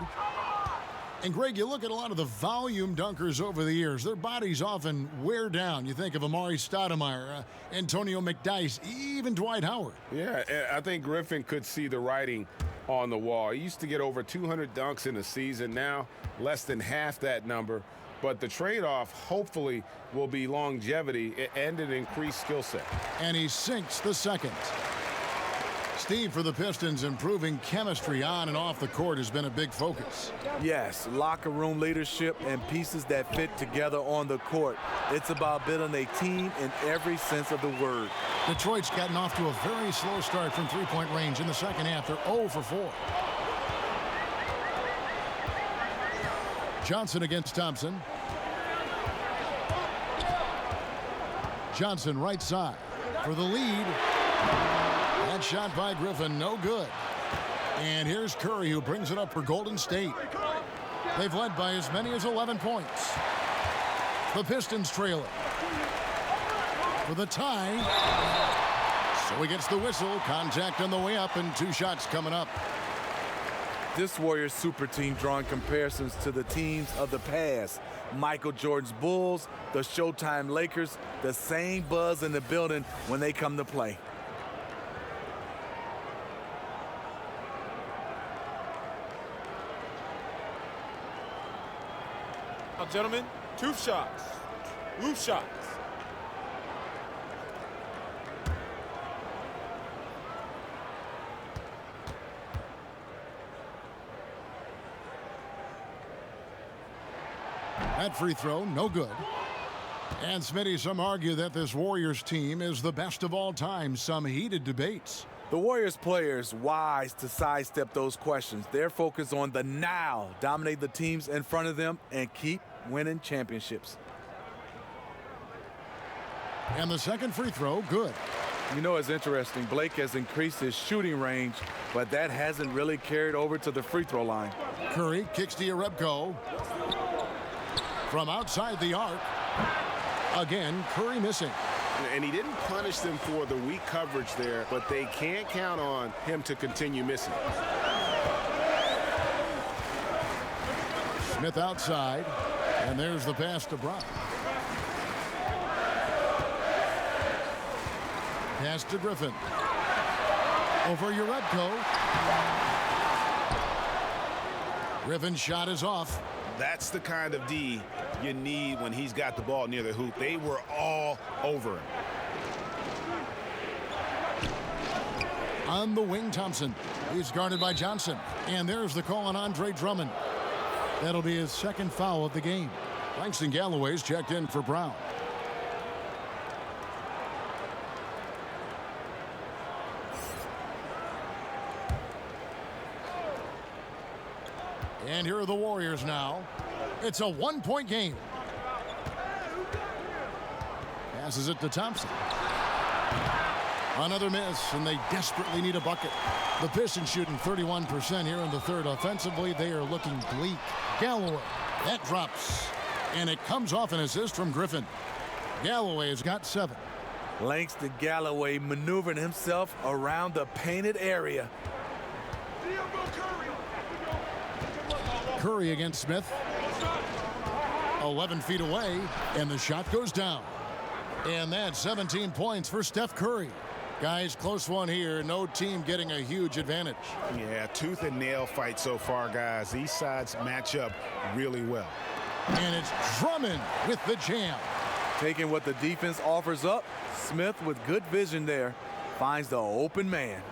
And Greg, you look at a lot of the volume dunkers over the years, their bodies often wear down. You think of Amari Stoudemire, Antonio McDyess, even Dwight Howard. Yeah, I think Griffin could see the writing on the wall. He used to get over 200 dunks in a season. Now, less than half that number. But the trade-off, hopefully, will be longevity and an increased skill set. And he sinks the second. Steve, for the Pistons, improving chemistry on and off the court has been a big focus. Yes, locker room leadership and pieces that fit together on the court. It's about building a team in every sense of the word. Detroit's gotten off to a very slow start from three-point range in the second half. They're 0 for 4. Johnson against Thompson. Johnson right side for the lead. That shot by Griffin, no good. And here's Curry, who brings it up for Golden State. They've led by as many as 11 points. The Pistons trailing for the tie. So he gets the whistle. Contact on the way up, and 2 shots coming up. This Warriors super team drawing comparisons to the teams of the past. Michael Jordan's Bulls, the Showtime Lakers, the same buzz in the building when they come to play. Now, gentlemen, 2 shots. 2 shots. That free throw, no good. And Smitty, some argue that this Warriors team is the best of all time. Some heated debates. The Warriors players wise to sidestep those questions. They're focused on the now, dominate the teams in front of them, and keep winning championships. And the second free throw, good. You know, it's interesting. Blake has increased his shooting range, but that hasn't really carried over to the free throw line. Curry kicks to Jerebko. From outside the arc. Again, Curry missing. And he didn't punish them for the weak coverage there, but they can't count on him to continue missing. Smith outside, and there's the pass to Brown. Pass to Griffin. Over Jerebko. Griffin's shot is off. That's the kind of D you need when he's got the ball near the hoop. They were all over him. On the wing, Thompson. He's guarded by Johnson. And there's the call on Andre Drummond. That'll be his second foul of the game. Langston Galloway's checked in for Brown. And here are the Warriors now. It's a 1-point game. Passes it to Thompson. Another miss, and they desperately need a bucket. The Pistons shooting 31% here in the third. Offensively, they are looking bleak. Galloway, that drops, and it comes off an assist from Griffin. Galloway has got 7. Langston Galloway maneuvering himself around the painted area. Curry against Smith. 11 feet away, and the shot goes down. And that's 17 points for Steph Curry. Guys, close one here. No team getting a huge advantage. Yeah, tooth and nail fight so far, guys. These sides match up really well. And it's Drummond with the jam. Taking what the defense offers up, Smith with good vision there finds the open man.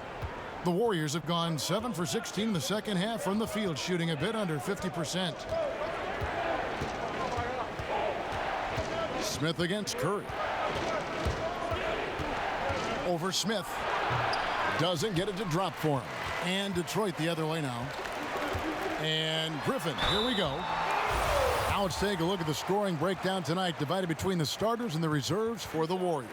The Warriors have gone 7 for 16 in the second half from the field, shooting a bit under 50%. Smith against Curry. Over Smith. Doesn't get it to drop for him. And Detroit the other way now. And Griffin, here we go. Now let's take a look at the scoring breakdown tonight, divided between the starters and the reserves for the Warriors.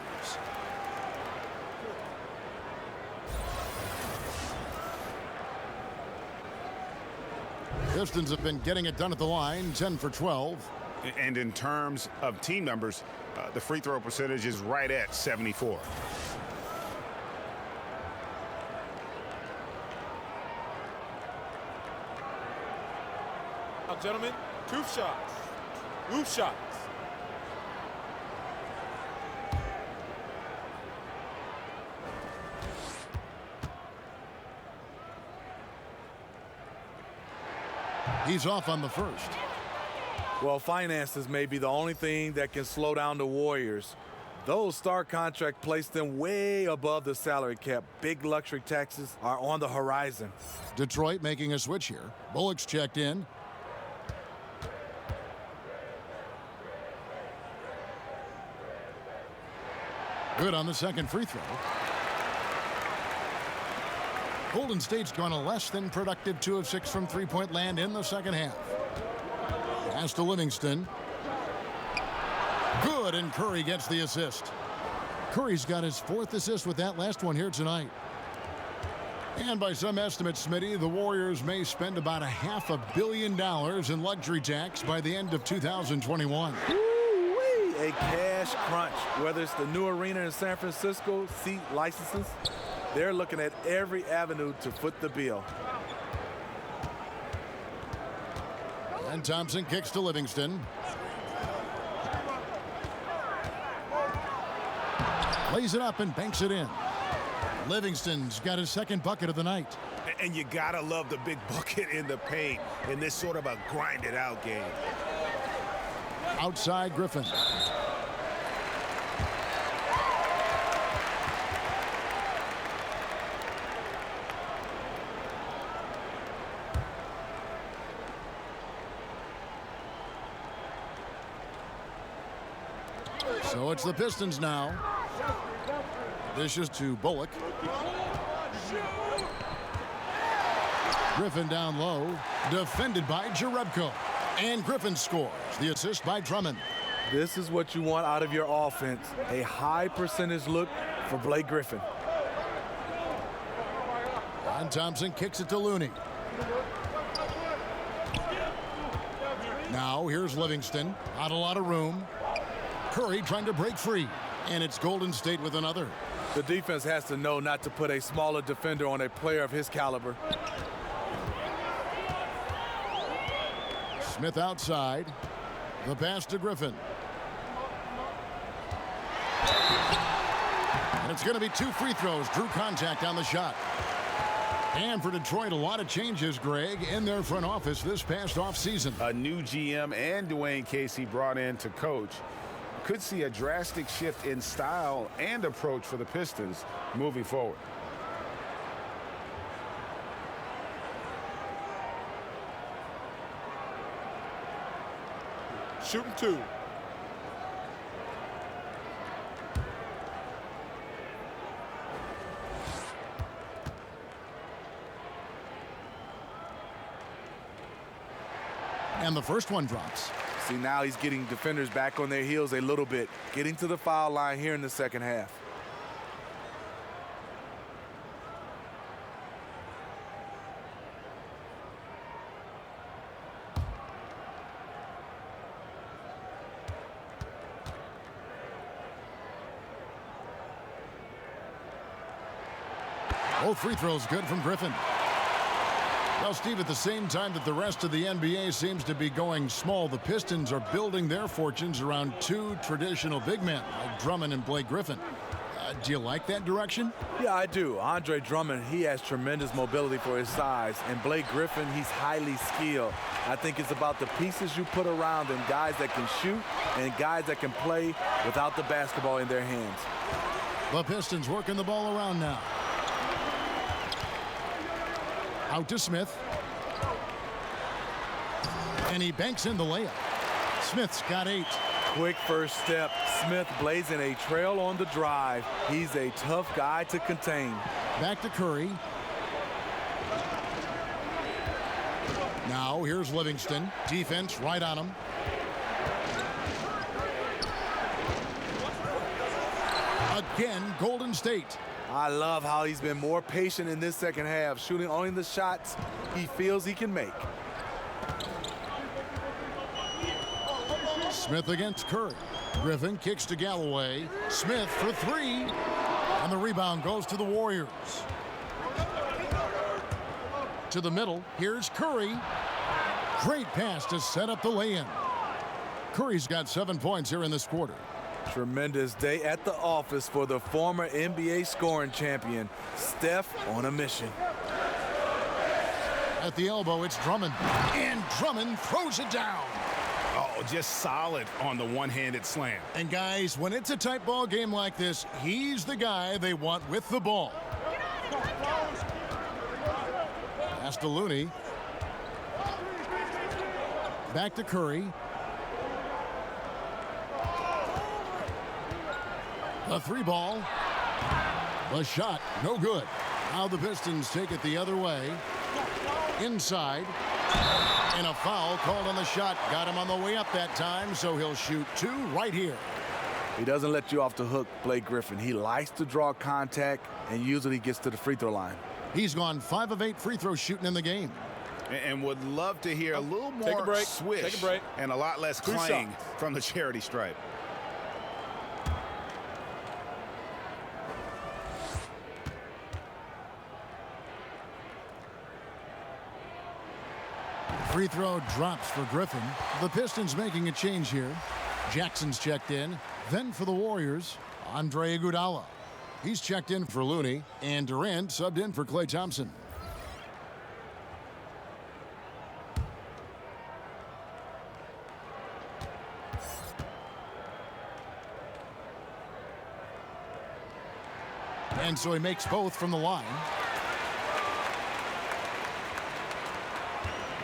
Pistons have been getting it done at the line, 10 for 12. And in terms of team numbers, the free throw percentage is right at 74. Now, gentlemen, 2 shots. Loose shots. He's off on the first. Well, finances may be the only thing that can slow down the Warriors. Those star contract placed them way above the salary cap. Big luxury taxes are on the horizon. Detroit making a switch here. Bullock's checked in. Good on the second free throw. Golden State's gone a less than productive 2 of 6 from three-point land in the second half. Pass to Livingston. Good, and Curry gets the assist. Curry's got his 4th assist with that last one here tonight. And by some estimates, Smitty, the Warriors may spend about $500 million in luxury tax by the end of 2021. A cash crunch. Whether it's the new arena in San Francisco, seat licenses, they're looking at every avenue to foot the bill. And Thompson kicks to Livingston. Lays it up and banks it in. Livingston's got his 2nd bucket of the night. And you gotta love the big bucket in the paint in this sort of a grinded out game. Outside Griffin. So it's the Pistons now. Dishes to Bullock. Griffin down low. Defended by Jerebko. And Griffin scores. The assist by Drummond. This is what you want out of your offense. A high percentage look for Blake Griffin. And Thompson kicks it to Looney. Now here's Livingston. Not a lot of room. Curry trying to break free. And it's Golden State with another. The defense has to know not to put a smaller defender on a player of his caliber. Smith outside. The pass to Griffin. And it's going to be 2 free throws. Drew contact on the shot. And for Detroit, a lot of changes, Greg, in their front office this past offseason. A new GM and Dwayne Casey brought in to coach. Could see a drastic shift in style and approach for the Pistons moving forward. Shooting 2. And the first one drops. See, now he's getting defenders back on their heels a little bit, getting to the foul line here in the second half. Both free throws good from Griffin. Well, Steve, at the same time that the rest of the NBA seems to be going small, the Pistons are building their fortunes around two traditional big men like Drummond and Blake Griffin. Do you like that direction? Yeah, I do. Andre Drummond, he has tremendous mobility for his size. And Blake Griffin, he's highly skilled. I think it's about the pieces you put around them, guys that can shoot and guys that can play without the basketball in their hands. The Pistons working the ball around now. Out to Smith. And he banks in the layup. Smith's got 8. Quick first step. Smith blazing a trail on the drive. He's a tough guy to contain. Back to Curry. Now here's Livingston. Defense right on him. Again, Golden State. I love how he's been more patient in this second half, shooting only the shots he feels he can make. Smith against Curry. Griffin kicks to Galloway. Smith for 3. And the rebound goes to the Warriors. To the middle. Here's Curry. Great pass to set up the lay-in. Curry's got 7 points here in this quarter. Tremendous day at the office for the former NBA scoring champion. Steph on a mission. At the elbow, it's Drummond. And Drummond throws it down. Oh, just solid on the one-handed slam. And guys, when it's a tight ball game like this, he's the guy they want with the ball. Pass to Looney. Back to Curry. The 3 ball. The shot, no good. Now the Pistons take it the other way. Inside. And a foul called on the shot. Got him on the way up that time, so he'll shoot 2 right here. He doesn't let you off the hook, Blake Griffin. He likes to draw contact and usually gets to the free throw line. He's gone 5 of 8 free throws shooting in the game. And would love to hear a little more swish and a lot less clang from the charity stripe. Free throw drops for Griffin. The Pistons making a change here. Jackson's checked in. Then for the Warriors, Andre Iguodala. He's checked in for Looney. And Durant subbed in for Klay Thompson. And so he makes both from the line.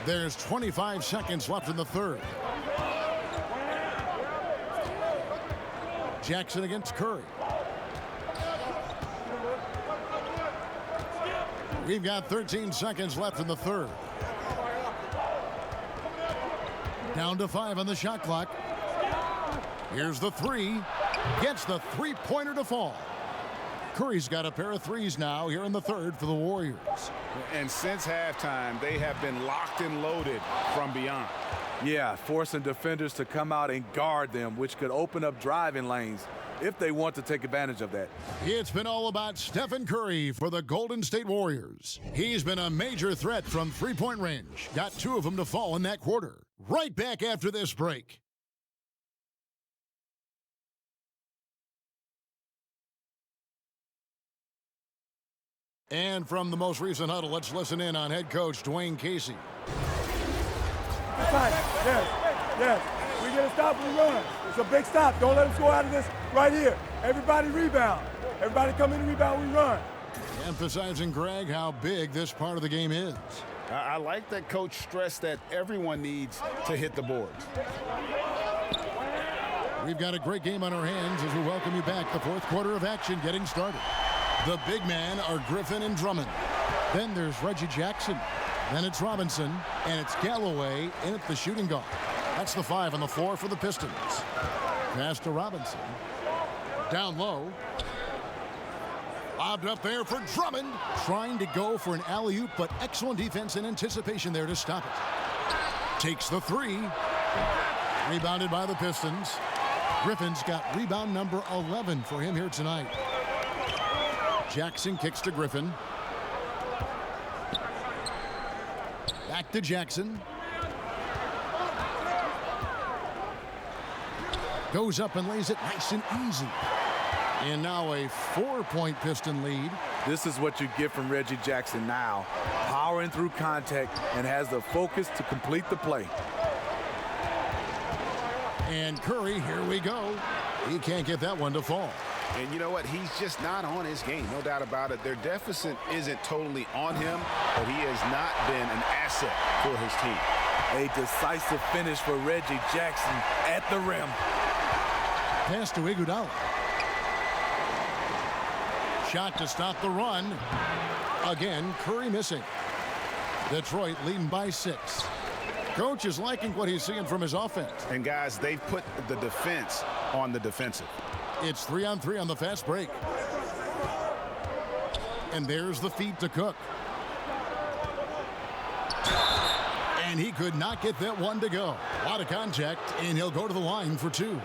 There's 25 seconds left in the third. Jackson against Curry. We've got 13 seconds left in the third. Down to 5 on the shot clock. Here's the 3. Gets the three-pointer to fall. Curry's got a pair of 3s now here in the third for the Warriors. And since halftime, they have been locked and loaded from beyond. Yeah, forcing defenders to come out and guard them, which could open up driving lanes if they want to take advantage of that. It's been all about Stephen Curry for the Golden State Warriors. He's been a major threat from three-point range. Got 2 of them to fall in that quarter. Right back after this break. And from the most recent huddle, let's listen in on head coach Dwayne Casey. Yes. We get a stop and we run. It's a big stop. Don't let us go out of this right here. Everybody rebound. Everybody come in and rebound, we run. Emphasizing, Greg, how big this part of the game is. I like that coach stressed that everyone needs to hit the boards. We've got a great game on our hands as we welcome you back. The fourth quarter of action getting started. The big men are Griffin and Drummond. Then there's Reggie Jackson. Then it's Robinson, and it's Galloway in at the shooting guard. That's the 5 on the floor for the Pistons. Pass to Robinson. Down low. Lobbed up there for Drummond. Trying to go for an alley-oop, but excellent defense and anticipation there to stop it. Takes the 3. Rebounded by the Pistons. Griffin's got rebound number 11 for him here tonight. Jackson kicks to Griffin. Back to Jackson. Goes up and lays it nice and easy. And now a 4-point Piston lead. This is what you get from Reggie Jackson now. Powering through contact and has the focus to complete the play. And Curry, here we go. He can't get that one to fall. And you know what? He's just not on his game, no doubt about it. Their deficit isn't totally on him, but he has not been an asset for his team. A decisive finish for Reggie Jackson at the rim. Pass to Iguodala. Shot to stop the run. Again, Curry missing. Detroit leading by 6. Coach is liking what he's seeing from his offense. And guys, they've put the defense on the defensive. It's 3-on-3 on the fast break. And there's the feed to Cook. And he could not get that one to go. A lot of contact, and he'll go to the line for 2.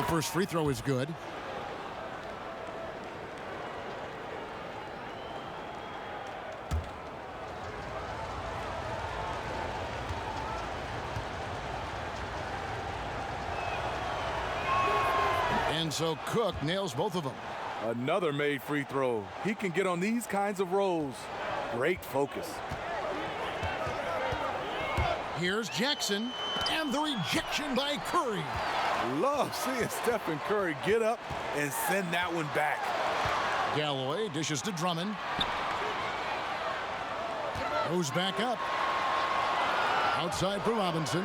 First free throw is good. And so Cook nails both of them. Another made free throw. He can get on these kinds of rolls. Great focus. Here's Jackson, and the rejection by Curry. Love seeing Stephen Curry get up and send that one back. Galloway dishes to Drummond. Goes back up. Outside for Robinson.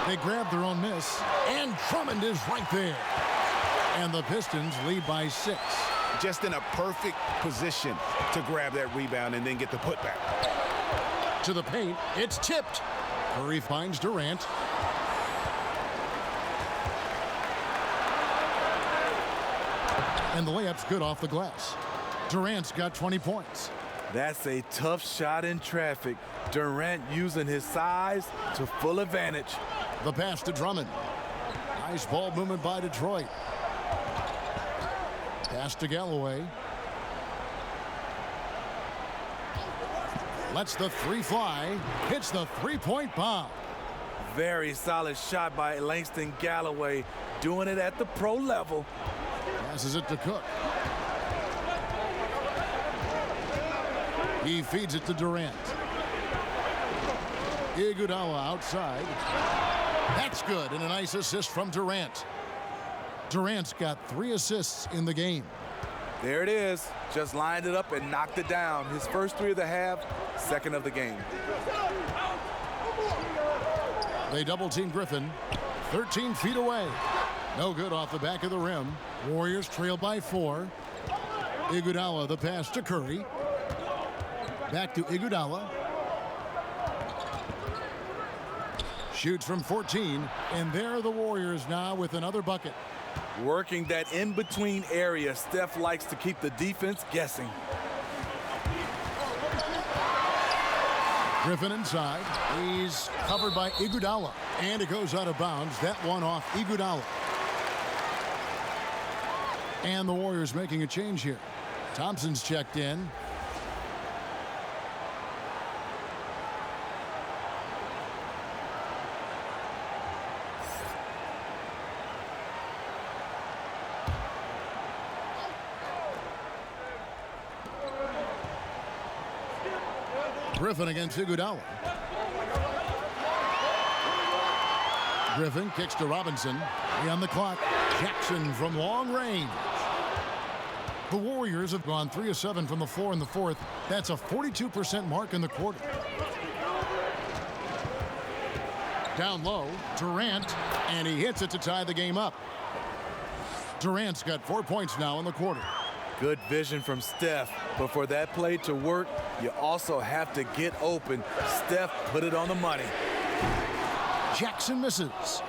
They grab their own miss, and Drummond is right there. And the Pistons lead by 6. Just in a perfect position to grab that rebound and then get the putback. To the paint, it's tipped. Curry finds Durant. And the layup's good off the glass. Durant's got 20 points. That's a tough shot in traffic. Durant using his size to full advantage. The pass to Drummond. Nice ball movement by Detroit. Pass to Galloway. Lets the 3 fly. Hits the 3-point bomb. Very solid shot by Langston Galloway. Doing it at the pro level. Passes it to Cook. He feeds it to Durant. Iguodala outside. That's good, and a nice assist from Durant. Durant's got 3 assists in the game. There it is. Just lined it up and knocked it down. His first 3 of the half, second of the game. They double-team Griffin. 13 feet away. No good off the back of the rim. Warriors trail by 4. Iguodala, the pass to Curry. Back to Iguodala. Shoots from 14, and there are the Warriors now with another bucket. Working that in-between area, Steph likes to keep the defense guessing. Griffin inside. He's covered by Iguodala, and it goes out of bounds. That one off Iguodala. And the Warriors making a change here. Thompson's checked in. Griffin against Iguodala. Griffin kicks to Robinson. On the clock, Jackson from long range. The Warriors have gone 3 of 7 from the floor in the 4th. That's a 42% mark in the quarter. Down low, Durant, and he hits it to tie the game up. Durant's got 4 points now in the quarter. Good vision from Steph, but for that play to work, You also have to get open. Steph put it on the money. Jackson misses.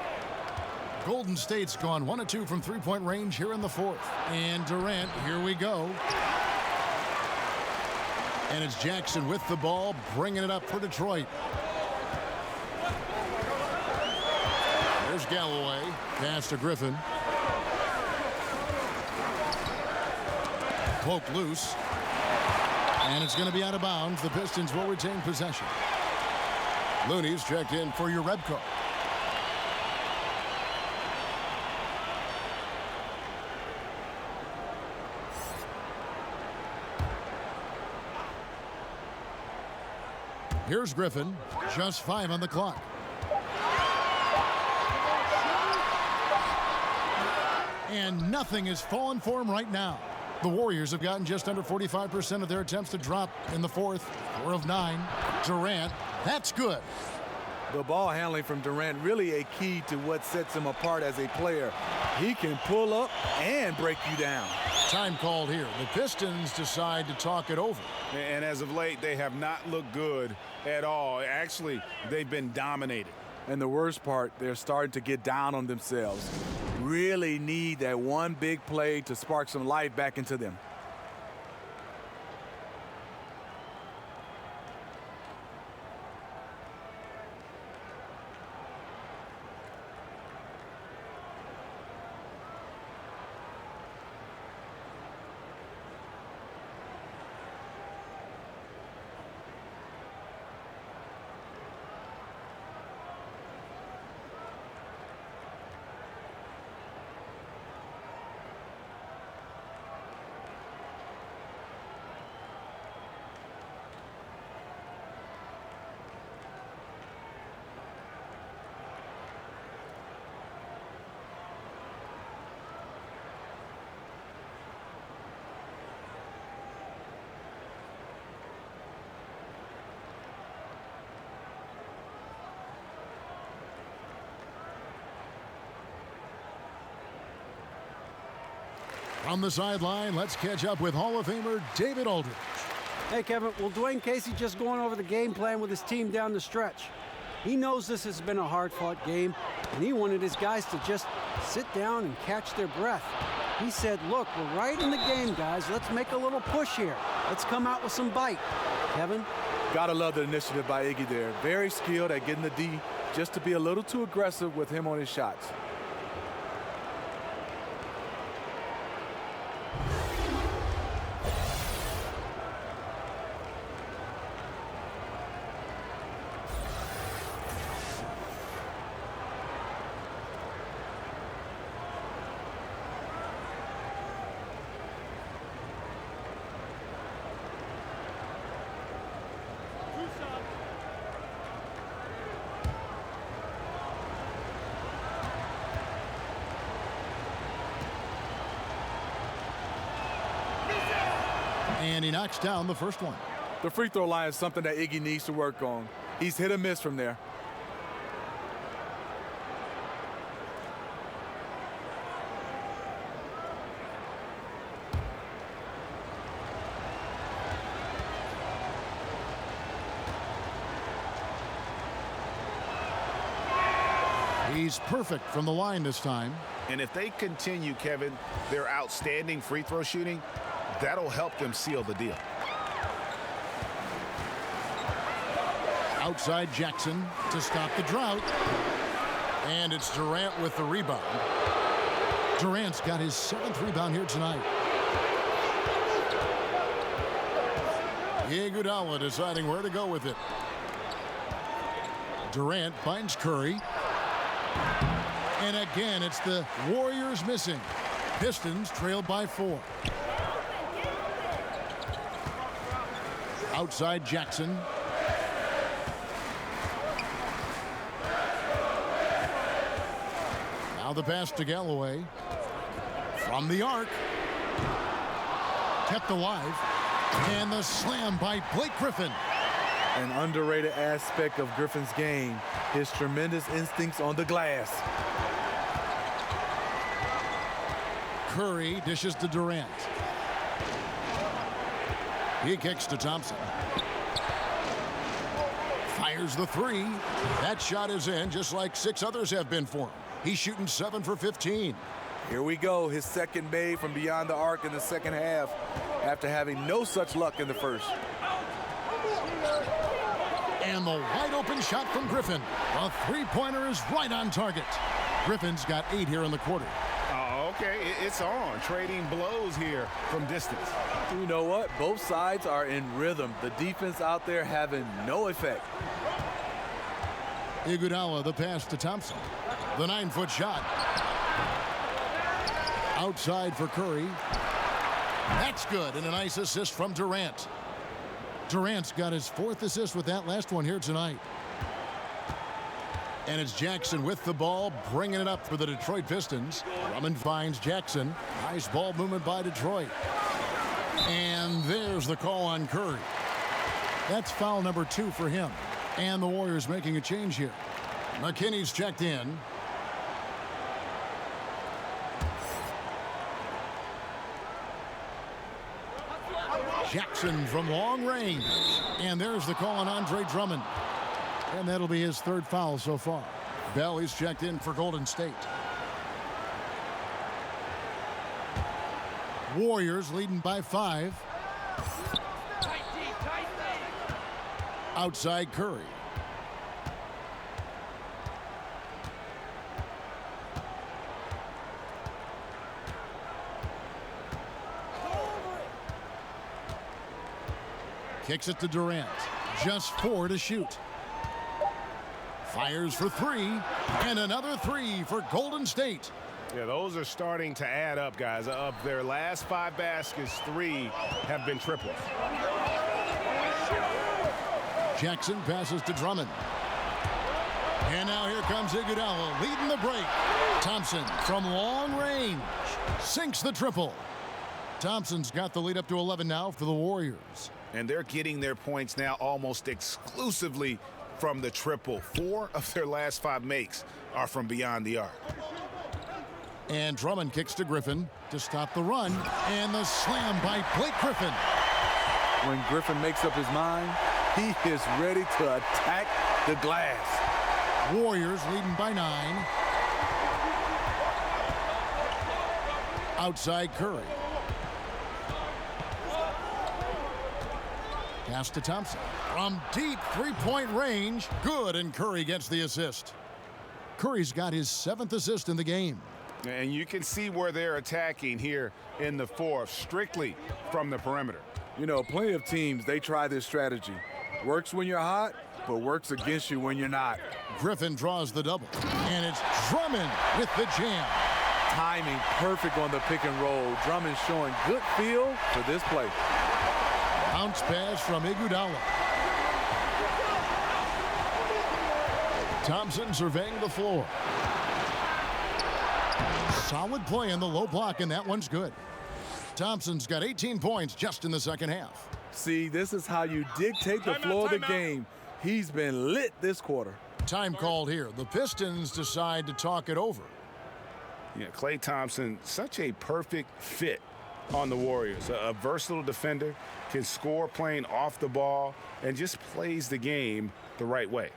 Golden State's gone 1 of 2 from three-point range here in the fourth. And Durant, here we go. And it's Jackson with the ball, bringing it up for Detroit. There's Galloway. Pass to Griffin. Poked loose. And it's going to be out of bounds. The Pistons will retain possession. Looney's checked in for your Rebco. Here's Griffin. Just 5 on the clock. And nothing is falling for him right now. The Warriors have gotten just under 45% of their attempts to drop in the fourth. 4 of 9. Durant, that's good. The ball handling from Durant really a key to what sets him apart as a player. He can pull up and break you down. Time called here. The Pistons decide to talk it over. And as of late, they have not looked good at all. Actually, they've been dominated. And the worst part, they're starting to get down on themselves. Really need that one big play to spark some life back into them. On the sideline, let's catch up with Hall of Famer David Aldridge. Hey, Kevin, well, Dwayne Casey just going over the game plan with his team down the stretch. He knows this has been a hard-fought game, and he wanted his guys to just sit down and catch their breath. He said, look, we're right in the game, guys. Let's make a little push here. Let's come out with some bite. Kevin? Gotta love the initiative by Iggy there. Very skilled at getting the D, just to be a little too aggressive with him on his shots. And he knocks down the first one. The free throw line is something that Iggy needs to work on. He's hit or miss from there. He's perfect from the line this time. And if they continue, Kevin, their outstanding free throw shooting, that'll help them seal the deal. Outside Jackson to stop the drought. And it's Durant with the rebound. Durant's got his 7th rebound here tonight. Iguodala deciding where to go with it. Durant finds Curry. And again, it's the Warriors missing. Pistons trailed by 4. Outside Jackson. Now the pass to Galloway. From the arc. Kept alive. And the slam by Blake Griffin. An underrated aspect of Griffin's game, his tremendous instincts on the glass. Curry dishes to Durant. He kicks to Thompson. Fires the three. That shot is in, just like 6 others have been for him. He's shooting 7 for 15. Here we go. His second made from beyond the arc in the second half after having no such luck in the first. And the wide open shot from Griffin. A three-pointer is right on target. Griffin's got 8 here in the quarter. Oh, okay. It's on. Trading blows here from distance. You know what? Both sides are in rhythm. The defense out there having no effect. Iguodala, the pass to Thompson. The 9-foot shot. Outside for Curry. That's good, and a nice assist from Durant. Durant's got his 4th assist with that last one here tonight. And it's Jackson with the ball, bringing it up for the Detroit Pistons. Drummond finds Jackson. Nice ball movement by Detroit. And there's the call on Curry. That's foul number 2 for him. And the Warriors making a change here. McKinney's checked in. Jackson from long range. And there's the call on Andre Drummond. And that'll be his 3rd foul so far. Bell is checked in for Golden State. Warriors leading by 5. Outside Curry. Kicks it to Durant. Just 4 to shoot. Fires for 3. And another 3 for Golden State. Yeah, those are starting to add up, guys. Of their last 5 baskets, 3 have been triples. Jackson passes to Drummond. And now here comes Iguodala leading the break. Thompson from long range sinks the triple. Thompson's got the lead up to 11 now for the Warriors. And they're getting their points now almost exclusively from the triple. 4 of their last 5 makes are from beyond the arc. And Drummond kicks to Griffin to stop the run. And the slam by Blake Griffin. When Griffin makes up his mind, he is ready to attack the glass. Warriors leading by 9. Outside Curry. Pass to Thompson. From deep 3-point range. Good, and Curry gets the assist. Curry's got his 7th assist in the game. And you can see where they're attacking here in the 4th, strictly from the perimeter. You know, plenty of teams, they try this strategy. Works when you're hot, but works against you when you're not. Griffin draws the double. And it's Drummond with the jam. Timing perfect on the pick and roll. Drummond showing good feel for this play. Bounce pass from Iguodala. Thompson surveying the floor. Solid play in the low block, and that one's good. Thompson's got 18 points just in the second half. See, this is how you dictate the flow of the game. He's been lit this quarter. Time called here. The Pistons decide to talk it over. Yeah, Klay Thompson, such a perfect fit on the Warriors. A versatile defender, can score playing off the ball, and just plays the game the right way.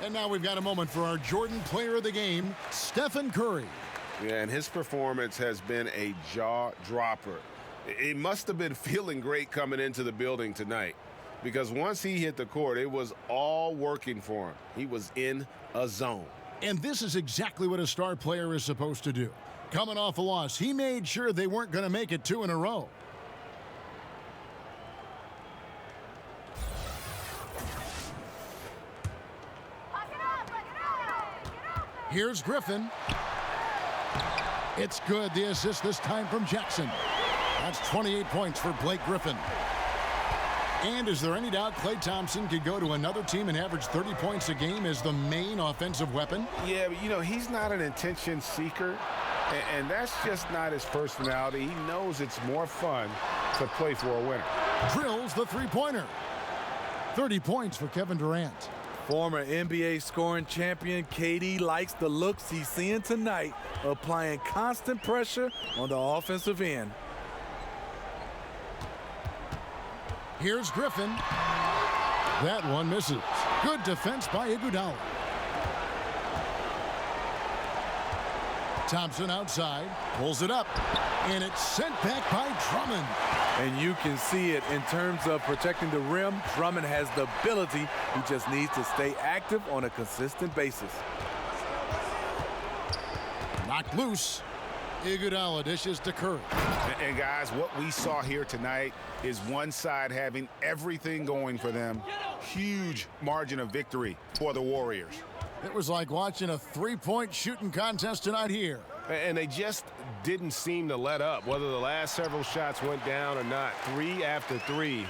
And now we've got a moment for our Jordan Player of the Game, Stephen Curry. Yeah, and his performance has been a jaw-dropper. He must have been feeling great coming into the building tonight, because once he hit the court, it was all working for him. He was in a zone. And this is exactly what a star player is supposed to do. Coming off a loss, he made sure they weren't going to make it 2 in a row. Here's Griffin. It's good. The assist this time from Jackson. That's 28 points for Blake Griffin. And is there any doubt Klay Thompson could go to another team and average 30 points a game as the main offensive weapon? Yeah, but, he's not an attention seeker, and that's just not his personality. He knows it's more fun to play for a winner. Drills the three-pointer. 30 points for Kevin Durant. Former NBA scoring champion KD likes the looks he's seeing tonight, applying constant pressure on the offensive end. Here's Griffin. That one misses. Good defense by Iguodala. Thompson outside, pulls it up, and it's sent back by Drummond. And you can see it in terms of protecting the rim. Drummond has the ability. He just needs to stay active on a consistent basis. Knocked loose. Iguodala dishes to Curry. And guys, what we saw here tonight is one side having everything going for them. Huge margin of victory for the Warriors. It was like watching a three-point shooting contest tonight here. And they just didn't seem to let up. Whether the last several shots went down or not, 3 after 3,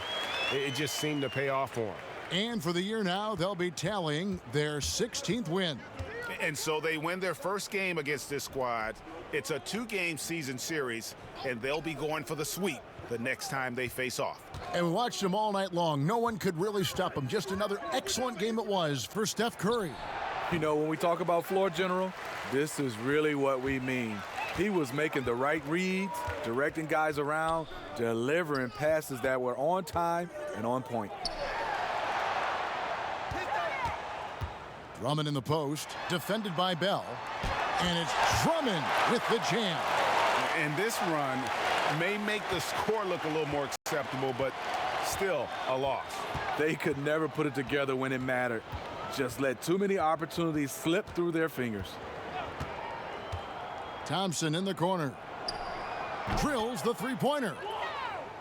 it just seemed to pay off for them. And for the year now, they'll be tallying their 16th win. And so they win their first game against this squad. It's a 2-game season series, and they'll be going for the sweep the next time they face off. And we watched them all night long. No one could really stop them. Just another excellent game it was for Steph Curry. When we talk about floor general, this is really what we mean. He was making the right reads, directing guys around, delivering passes that were on time and on point. Drummond in the post, defended by Bell. And it's Drummond with the jam. And this run may make the score look a little more acceptable, but still a loss. They could never put it together when it mattered. Just let too many opportunities slip through their fingers. Thompson in the corner. Drills the three-pointer.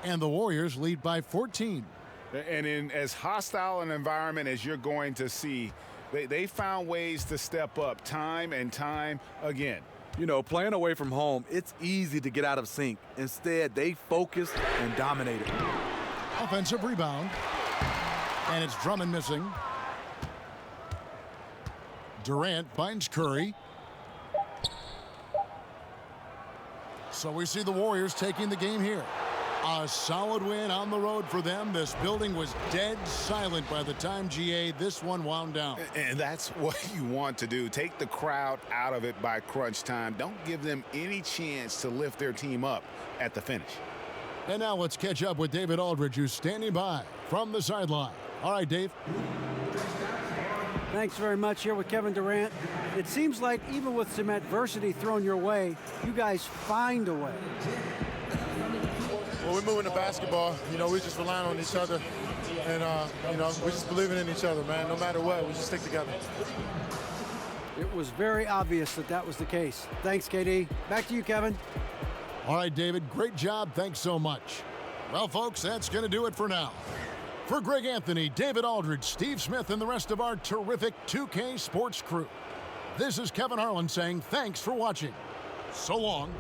And the Warriors lead by 14. And in as hostile an environment as you're going to see, they found ways to step up time and time again. Playing away from home, it's easy to get out of sync. Instead, they focused and dominated. Offensive rebound. And it's Drummond missing. Durant finds Curry. So we see the Warriors taking the game here. A solid win on the road for them. This building was dead silent by the time, GA, this one wound down. And that's what you want to do. Take the crowd out of it by crunch time. Don't give them any chance to lift their team up at the finish. And now let's catch up with David Aldridge, who's standing by from the sideline. All right, Dave. Thanks very much here with Kevin Durant. It seems like even with some adversity thrown your way, you guys find a way. Well, we're moving the basketball. We're just relying on each other. And, we're just believing in each other, man. No matter what, we just stick together. It was very obvious that was the case. Thanks, KD. Back to you, Kevin. All right, David, great job. Thanks so much. Well, folks, that's going to do it for now. For Greg Anthony, David Aldridge, Steve Smith, and the rest of our terrific 2K Sports crew, this is Kevin Harlan saying thanks for watching. So long.